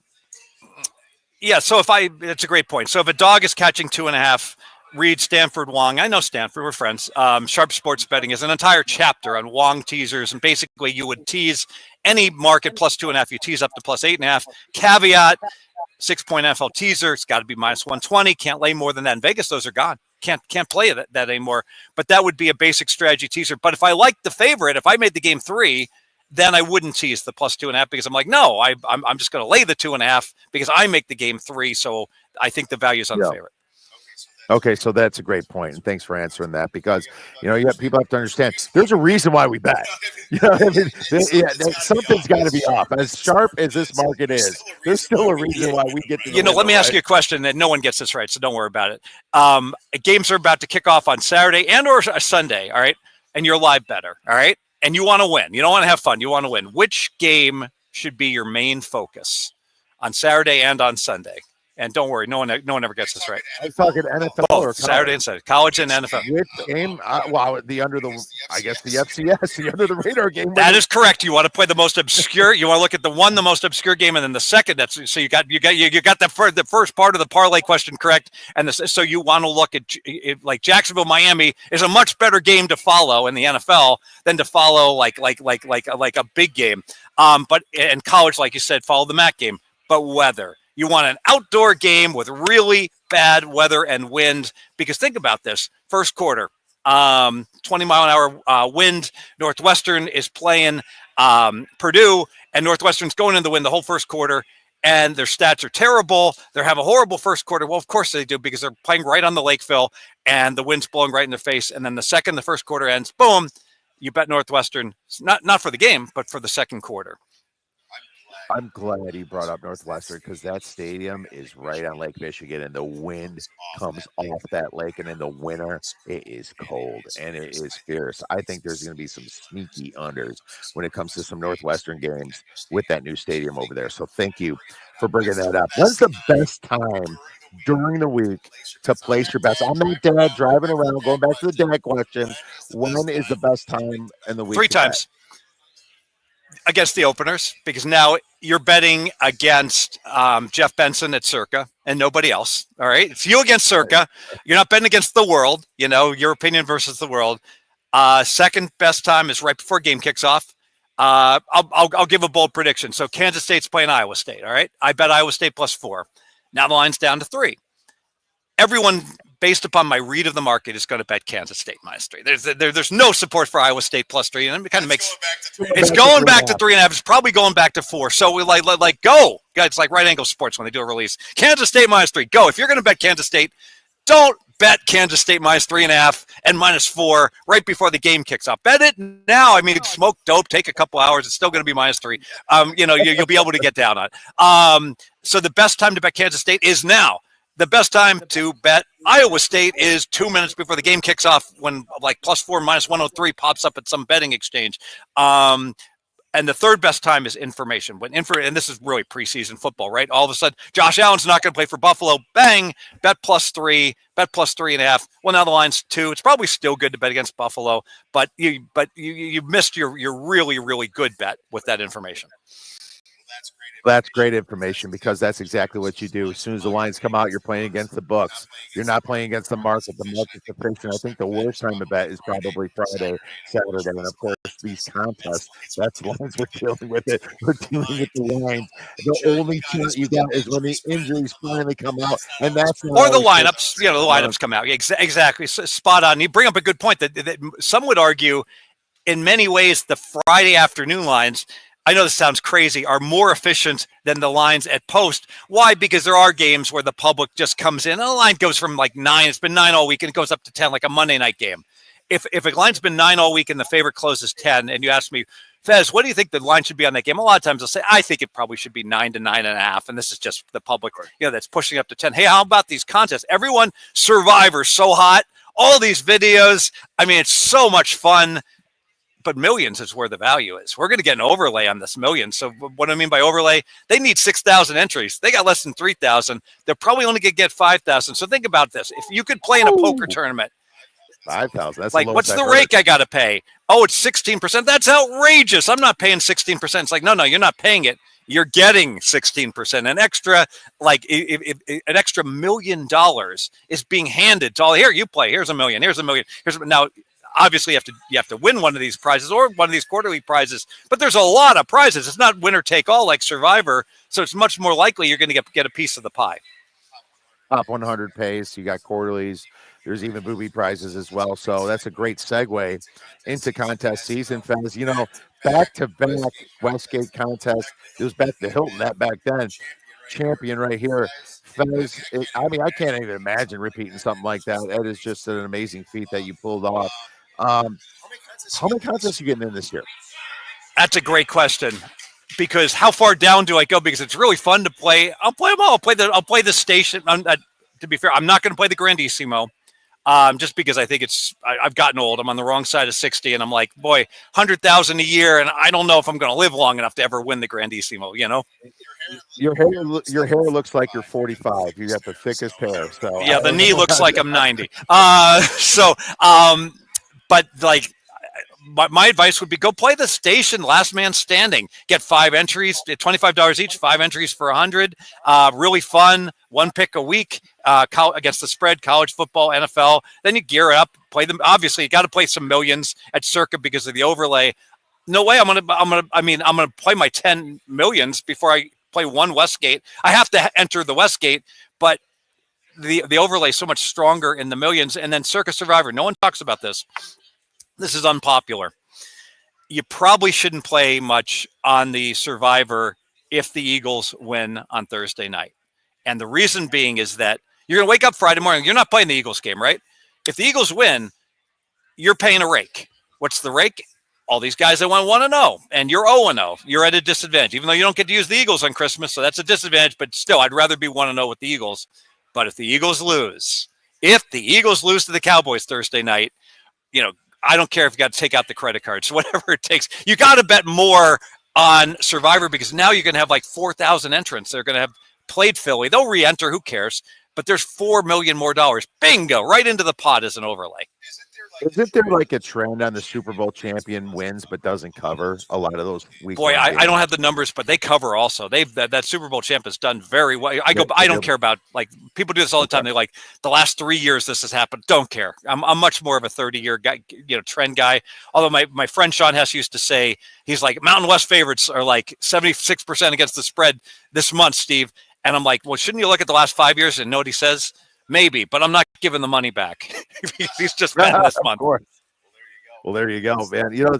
Yeah, so that's a great point. So if a dog is catching 2.5, read Stanford Wong. I know Stanford, we're friends. Sharp Sports Betting is an entire chapter on Wong teasers, and basically you would tease any market plus 2.5. You tease up to plus 8.5. Caveat: 6-point NFL teaser. It's got to be minus 120. Can't lay more than that. In Vegas, those are gone. Can't play that anymore. But that would be a basic strategy teaser. But if I like the favorite, if I made the game 3, then I wouldn't tease the plus 2.5 because I'm like, no, I'm just going to lay the 2.5 because I make the game 3. So I think the value is on the favorite. Okay, so that's a great point, and thanks for answering that because people have to understand there's a reason why we bet. Something's got to be off. As sharp as this market is, there's still a reason why we get to. Let me ask you a question that no one gets this right, so don't worry about it. Games are about to kick off on Saturday and/or Sunday, all right, and you're live better, all right, and you want to win. You don't want to have fun. You want to win. Which game should be your main focus on Saturday and on Sunday? And don't worry, no one ever gets this right. I'm talking NFL Both, or Saturday and Sunday, college and NFL. Which game? The FCS, the under the radar game. That is correct. You want to play the most obscure. You want to look at the most obscure game, and then the second. So you got the first part of the parlay question correct, and so you want to look at like Jacksonville, Miami is a much better game to follow in the NFL than to follow like a big game. But in college, like you said, follow the MAC game, but weather. You want an outdoor game with really bad weather and wind because think about this. First quarter, 20-mile-an-hour wind. Northwestern is playing Purdue, and Northwestern's going in the wind the whole first quarter, and their stats are terrible. They have a horrible first quarter. Well, of course they do because they're playing right on the Lakeville, and the wind's blowing right in their face. And then the second the first quarter ends, boom, you bet Northwestern, not for the game, but for the second quarter. I'm glad he brought up Northwestern because that stadium is right on Lake Michigan, and the wind comes off that lake, and in the winter, it is cold, and it is fierce. I think there's going to be some sneaky unders when it comes to some Northwestern games with that new stadium over there. So thank you for bringing that up. When's the best time during the week to place your bets? I'm not dad driving around, going back to the dad question. When is the best time in the week? 3 times. Against the openers, because now you're betting against Jeff Benson at Circa and nobody else. All right. It's you against Circa. You're not betting against the world, your opinion versus the world. Second best time is right before game kicks off. I'll give a bold prediction. So Kansas State's playing Iowa State. All right. I bet Iowa State +4. Now the line's down to 3. Everyone, based upon my read of the market, is going to bet Kansas State -3. There's no support for Iowa State +3, and it kind of makes it's going back to 3.5. It's probably going back to 4. So we like go. It's like Right Angle Sports when they do a release. Kansas State -3. Go. If you're going to bet Kansas State, don't bet Kansas State -3.5 and -4 right before the game kicks off. Bet it now. I mean, smoke dope, take a couple hours. It's still going to be -3. You'll be able to get down on it. So the best time to bet Kansas State is now. The best time to bet Iowa State is 2 minutes before the game kicks off when like +4, -103 pops up at some betting exchange. And the third best time is information. And this is really preseason football, right? All of a sudden, Josh Allen's not going to play for Buffalo. Bang, bet +3, bet +3.5. Well, now the line's 2. It's probably still good to bet against Buffalo, but you missed your really, really good bet with that information. That's great information because that's exactly what you do. As soon as the lines come out, you're playing against the books. You're not playing against the market. The market's efficient. I think the worst time to bet is probably Friday, Saturday, and of course these contests. That's the lines we're dealing with. We're dealing with the lines. The only chance you got is when the injuries finally come out, and that's or the lineups. The lineups come out. Exactly, spot on. You bring up a good point that some would argue, in many ways, the Friday afternoon lines, I know this sounds crazy, are more efficient than the lines at post. Why? Because there are games where the public just comes in and the line goes from like 9. It's been 9 all week and it goes up to 10, like a Monday night game. If a line's been 9 all week and the favorite closes 10, and you ask me, Fez, what do you think the line should be on that game? A lot of times I'll say, I think it probably should be 9 to 9.5. And this is just the public, that's pushing up to 10. Hey, how about these contests? Everyone, Survivor's so hot. All these videos. I mean, it's so much fun. But millions is where the value is. We're going to get an overlay on this million. So what I mean by overlay, they need 6,000 entries. They got less than 3,000. They're probably only going to get 5,000. So think about this. If you could play in a poker tournament, 5,000. That's Like, the what's lowest the I've heard. rake I got to pay? Oh, it's 16%. That's outrageous. I'm not paying 16%. It's like, no, you're not paying it. You're getting 16%. An extra, like, if an extra $1 million is being handed to all. Here, you play. Here's $1 million. Here's $1 million. Now, obviously, you have to win one of these prizes or one of these quarterly prizes. But there's a lot of prizes. It's not winner take all like Survivor. So it's much more likely you're going to get a piece of the pie. Top 100 pays. You got quarterlies. There's even booby prizes as well. So that's a great segue into contest season, Fez. You know, back-to-back Westgate contests. It was back to Hilton that back then. Champion right here. Fez, I mean, I can't even imagine repeating something like that. That is just an amazing feat that you pulled off. How many contests are you getting in this year? That's a great question. Because how far down do I go? Because it's really fun to play. I'll play them all. I'll play the station. To be fair, I'm not going to play the Grandissimo, just because I think I've gotten old. I'm on the wrong side of 60, and I'm like, boy, 100,000 a year, and I don't know if I'm going to live long enough to ever win the Grandissimo. You know, your hair looks like you're 45. You got the thickest hair. So yeah, the knee looks like I'm 90. But like. My advice would be go play the station, last man standing. Get 5 entries, $25 each, 5 entries for $100. Really fun, 1 pick a week against the spread, college football, NFL. Then you gear up, play them. Obviously, you got to play some millions at Circa because of the overlay. No way, I'm gonna play my 10 millions before I play one Westgate. I have to enter the Westgate, but the overlay is so much stronger in the millions. And then Circa Survivor. No one talks about this. This is unpopular. You probably shouldn't play much on the Survivor if the Eagles win on Thursday night. And the reason being is that you're going to wake up Friday morning. You're not playing the Eagles game, right? If the Eagles win, you're paying a rake. What's the rake? All these guys that went 1-0, and you're 0-0. You're at a disadvantage, even though you don't get to use the Eagles on Christmas. So that's a disadvantage. But still, I'd rather be 1-0 with the Eagles. But if the Eagles lose to the Cowboys Thursday night, you know, I don't care if you got to take out the credit cards, whatever it takes. You got to bet more on Survivor because now you're going to have like 4,000 entrants. They're going to have played Philly. They'll re-enter. Who cares? But there's $4 million more. Bingo! Right into the pot as an overlay. Isn't there like a trend on the Super Bowl champion wins but doesn't cover a lot of those weeks? Boy, I don't have the numbers, but they cover also. That Super Bowl champ has done very well. I don't care about, like, people do this all the time. They're like, the last 3 years this has happened. Don't care. I'm much more of a 30-year guy, trend guy. Although my friend Sean Hess used to say, he's like, Mountain West favorites are like 76% against the spread this month, Steve. And I'm like, well, shouldn't you look at the last 5 years and know what he says? Maybe, but I'm not giving the money back. He's just bad this month. Well, there you go, man. You know,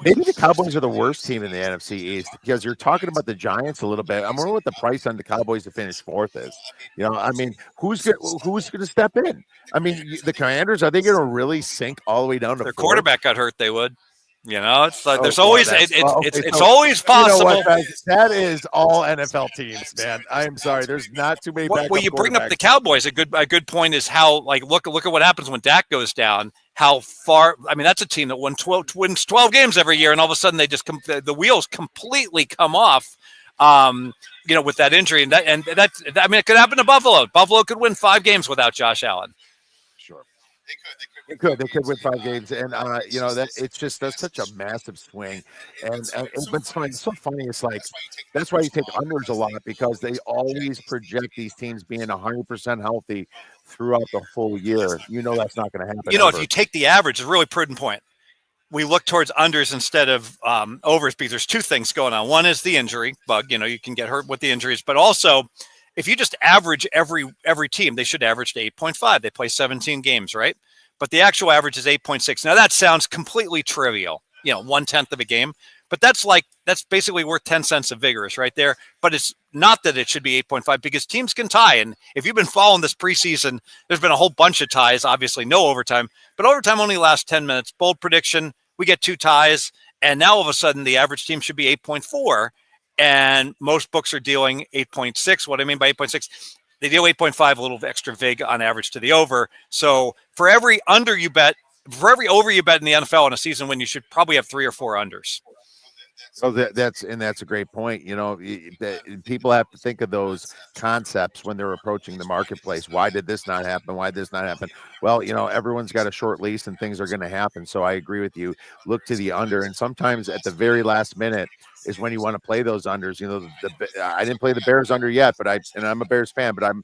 maybe the Cowboys are the worst team in the NFC East because you're talking about the Giants a little bit. I'm wondering what the price on the Cowboys to finish 4th is. You know, I mean, who's going to step in? I mean, the Commanders, are they going to really sink all the way down to their 4th? Quarterback got hurt? They would. You know, it's like there's always it's always possible. You know what, that is all NFL teams, man. I'm sorry, there's not too many. Well, you bring up the Cowboys. A good point is how, like, look at what happens when Dak goes down. How far? I mean, that's a team that wins 12 games every year, and all of a sudden they just the wheels completely come off. With that injury, and that I mean, it could happen to Buffalo. Buffalo could win 5 games without Josh Allen. Sure. They could win 5 games, and that that's such a massive swing, and but it's funny. It's so funny. It's like that's why you take unders a lot because they always project these teams being 100% healthy throughout the full year. You know that's not going to happen. If you take the average, it's a really prudent point. We look towards unders instead of overs because there's 2 things going on. One is the injury bug. You can get hurt with the injuries, but also if you just average every team, they should average to 8.5. They play 17 games, right? But the actual average is 8.6. Now that sounds completely trivial, 1/10 of a game, but that's basically worth 10 cents of vigorous right there. But it's not that it should be 8.5 because teams can tie. And if you've been following this preseason, there's been a whole bunch of ties, obviously no overtime, but overtime only lasts 10 minutes. Bold prediction, we get 2 ties. And now all of a sudden the average team should be 8.4 and most books are dealing 8.6. What I mean by 8.6, they deal 8.5, a little extra vig on average to the over. So for every over you bet in the NFL in a season when you should probably have 3 or 4 unders. Oh, that's a great point. People have to think of those concepts when they're approaching the marketplace. Why did this not happen? Why did this not happen? Well, everyone's got a short lease and things are going to happen. So I agree with you. Look to the under, and sometimes at the very last minute is when you want to play those unders. I didn't play the Bears under yet, but I'm a Bears fan, but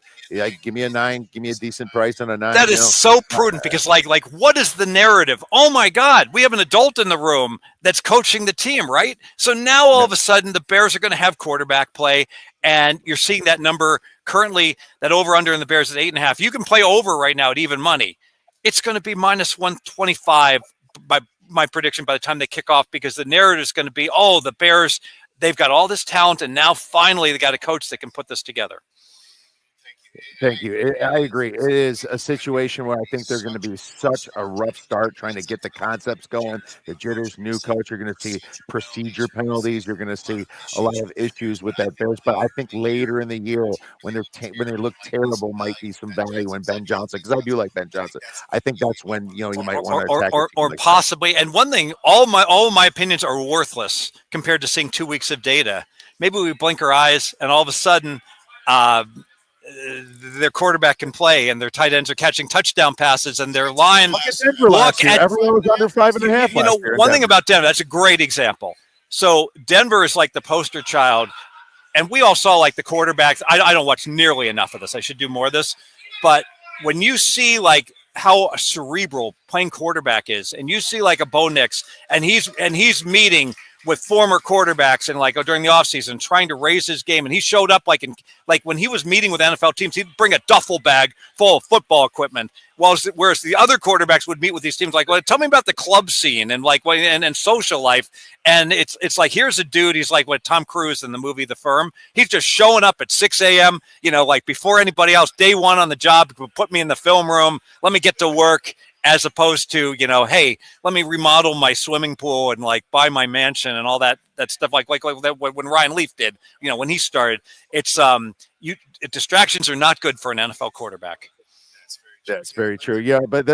give me a 9, give me a decent price on a 9. That is so prudent because like what is the narrative? Oh my God, we have an adult in the room that's coaching the team, right? So now all of a sudden the Bears are going to have quarterback play, and you're seeing that number currently, that over under in the Bears is 8.5. You can play over right now at even money. It's going to be minus 125 by my prediction by the time they kick off, because the narrative is going to be, oh, the Bears, they've got all this talent, and now finally they got a coach that can put this together. Thank you. I agree. It is a situation where I think they're going to be such a rough start trying to get the concepts going. The jitters, new coach, you're going to see procedure penalties. You're going to see a lot of issues with that Bears. But I think later in the year, when they look terrible, might be some value when Ben Johnson, because I do like Ben Johnson. I think that's when you might want to attack or like possibly. That. And one thing, all of my opinions are worthless compared to seeing 2 weeks of data. Maybe we blink our eyes, and all of a sudden. Their quarterback can play, and their tight ends are catching touchdown passes, and their line. Look at Denver last year. Everyone was under 5.5. One thing about Denver, that's a great example. So Denver is like the poster child, and we all saw like the quarterbacks. I don't watch nearly enough of this. I should do more of this, but when you see like how cerebral playing quarterback is, and you see like a Bo Nix, and he's meeting with former quarterbacks and during the offseason trying to raise his game. And he showed up like when he was meeting with NFL teams, he'd bring a duffel bag full of football equipment. Whereas the other quarterbacks would meet with these teams tell me about the club scene and and social life. And it's like, here's a dude, he's like what Tom Cruise in the movie The Firm. He's just showing up at 6 a.m., before anybody else, day one on the job, put me in the film room, let me get to work. As opposed to, hey, let me remodel my swimming pool and buy my mansion and all that stuff like that when Ryan Leaf did, when he started. It's distractions are not good for an NFL quarterback. That's very true. Yeah, but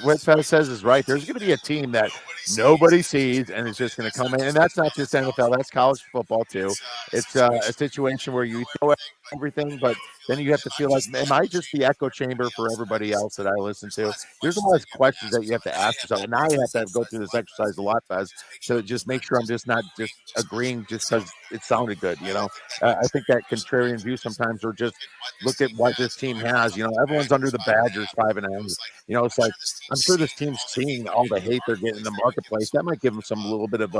what Fez says is right. There's going to be a team that nobody sees, and it's just going to come in. And that's not just NFL. That's college football, too. It's a situation where you throw everything, but then you have to feel like, am I just the echo chamber for everybody else that I listen to? There's a lot of questions that you have to ask yourself. And now you have to go through this exercise a lot, Fez, to just make sure I'm just not just agreeing just because it sounded good, I think that contrarian view sometimes, or just look at what this team has. Everyone's under the Badgers 5.5. It's like, I'm sure this team's seeing all the hate they're getting in the marketplace. That might give them some little bit of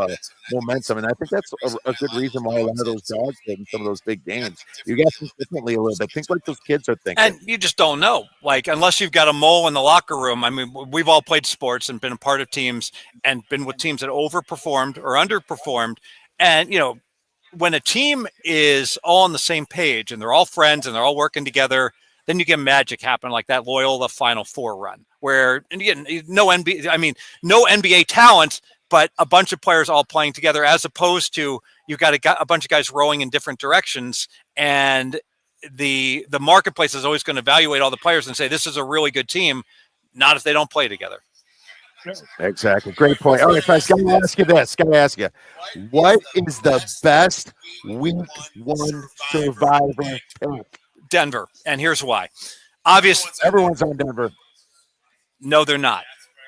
momentum. And I think that's a good reason why a lot of those dogs get in some of those big games. You got to think differently a little bit. Think like those kids are thinking. And you just don't know. Unless you've got a mole in the locker room. I mean, we've all played sports and been a part of teams and been with teams that overperformed or underperformed. And, when a team is all on the same page and they're all friends and they're all working together, then you get magic happen like that Loyola Final Four run where, and again, no NBA talent, but a bunch of players all playing together, as opposed to you've got a bunch of guys rowing in different directions. And the marketplace is always going to evaluate all the players and say, this is a really good team, not if they don't play together. Exactly. Great point. All right, Fez, got to ask you this. Got to ask you, what is the best week one survivor pick? Denver. And here's why. Obviously, everyone's on Denver. No, they're not.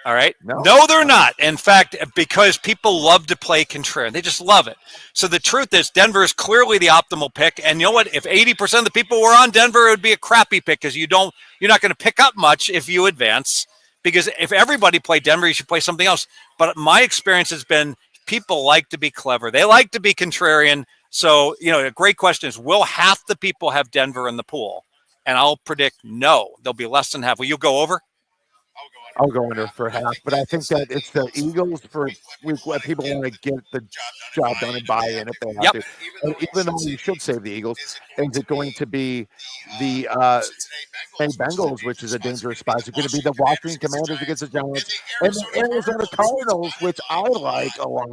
All right. No, they're not. In fact, because people love to play contrarian. They just love it. So the truth is Denver is clearly the optimal pick. And you know what? If 80% of the people were on Denver, it would be a crappy pick because you're not going to pick up much if you advance. Because if everybody played Denver, you should play something else. But my experience has been people like to be clever. They like to be contrarian. So, a great question is, will half the people have Denver in the pool? And I'll predict no. There'll be less than half. Will you go over? I'll go under for half. But I think that it's the Eagles for week one. People want to get the job done and buy in if they have to. And even though you should save the Eagles, is it going to be the Bengals, which is a dangerous spot? Is it going to be the Washington Commanders against the Giants? And the Arizona Cardinals, which I like a lot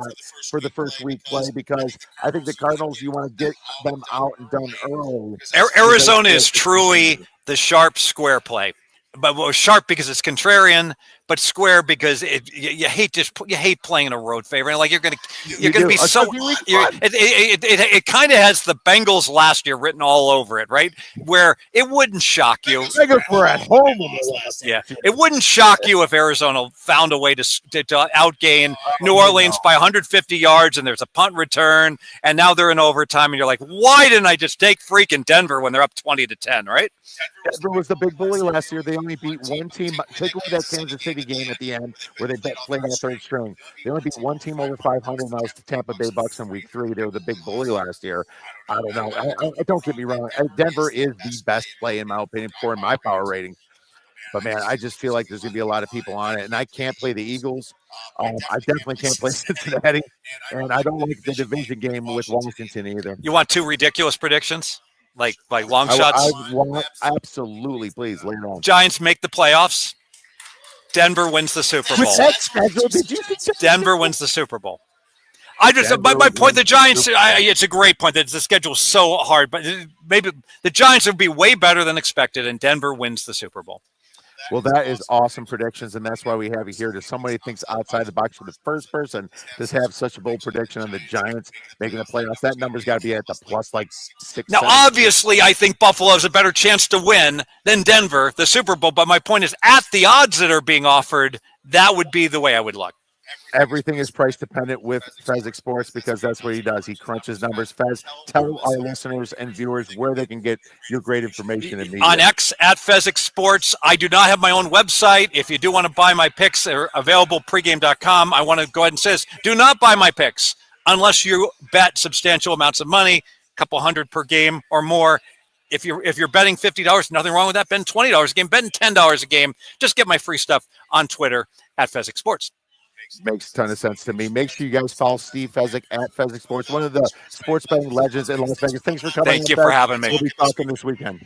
for the first week play, because I think the Cardinals, you want to get them out and done early. Arizona is truly the sharp square play. But sharp because it's contrarian, but square because you hate playing a road favorite. Like you're gonna be so. It kind of has the Bengals last year written all over it, right? Where it wouldn't shock you. We're at home. Yeah, it wouldn't shock you if Arizona found a way to outgain New Orleans by 150 yards, and there's a punt return, and now they're in overtime, and you're like, why didn't I just take freaking Denver when they're up 20-10, right? Denver was the big bully last year. They only beat one team. Take away that Kansas City game at the end where they played on third string. They only beat one team over 500, and that was the Tampa Bay Bucks in week 3. They were the big bully last year. I don't know. Don't get me wrong. Denver is the best play, in my opinion, for my power rating. But, man, I just feel like there's going to be a lot of people on it. And I can't play the Eagles. I definitely can't play Cincinnati. And I don't like the division game with Washington either. You want 2 ridiculous predictions? Like long shots? Absolutely. Please, lay it on. Giants make the playoffs. Denver wins the Super Bowl. With that schedule, did you think Denver wins the Super Bowl? My point, the Giants, it's a great point that the schedule is so hard, but maybe the Giants would be way better than expected, and Denver wins the Super Bowl. Well, that is awesome predictions, and that's why we have you here. Does somebody thinks outside the box for the first person does have such a bold prediction on the Giants making the playoffs? That number's got to be at the plus 6. Now, obviously, I think Buffalo has a better chance to win than Denver, the Super Bowl. But my point is, at the odds that are being offered, that would be the way I would look. Everything is price dependent with Fezzik Sports because that's what he does. He crunches numbers. Fez, tell our listeners and viewers where they can get your great information and media. On X at Fezzik Sports. I do not have my own website. If you do want to buy my picks, they're available pregame.com. I want to go ahead and say this. Do not buy my picks unless you bet substantial amounts of money, a couple hundred per game or more. If you're betting $50, nothing wrong with that. Betting $20 a game, betting $10 a game. Just get my free stuff on Twitter at Fezzik Sports. Makes a ton of sense to me. Make sure you guys follow Steve Fezzik at Fezzik Sports, one of the sports betting legends in Las Vegas. Thanks for coming. Thank you for having me. We'll be talking this weekend.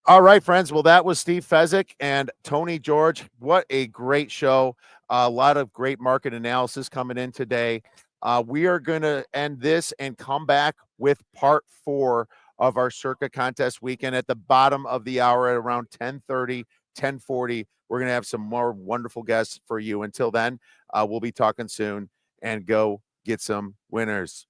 All right, friends. Well, that was Steve Fezzik and Tony George. What a great show. A lot of great market analysis coming in today. We are going to end this and come back with part 4 of our Circa contest weekend at the bottom of the hour at around 10:30, 10:40. We're going to have some more wonderful guests for you. Until then, we'll be talking soon, and go get some winners.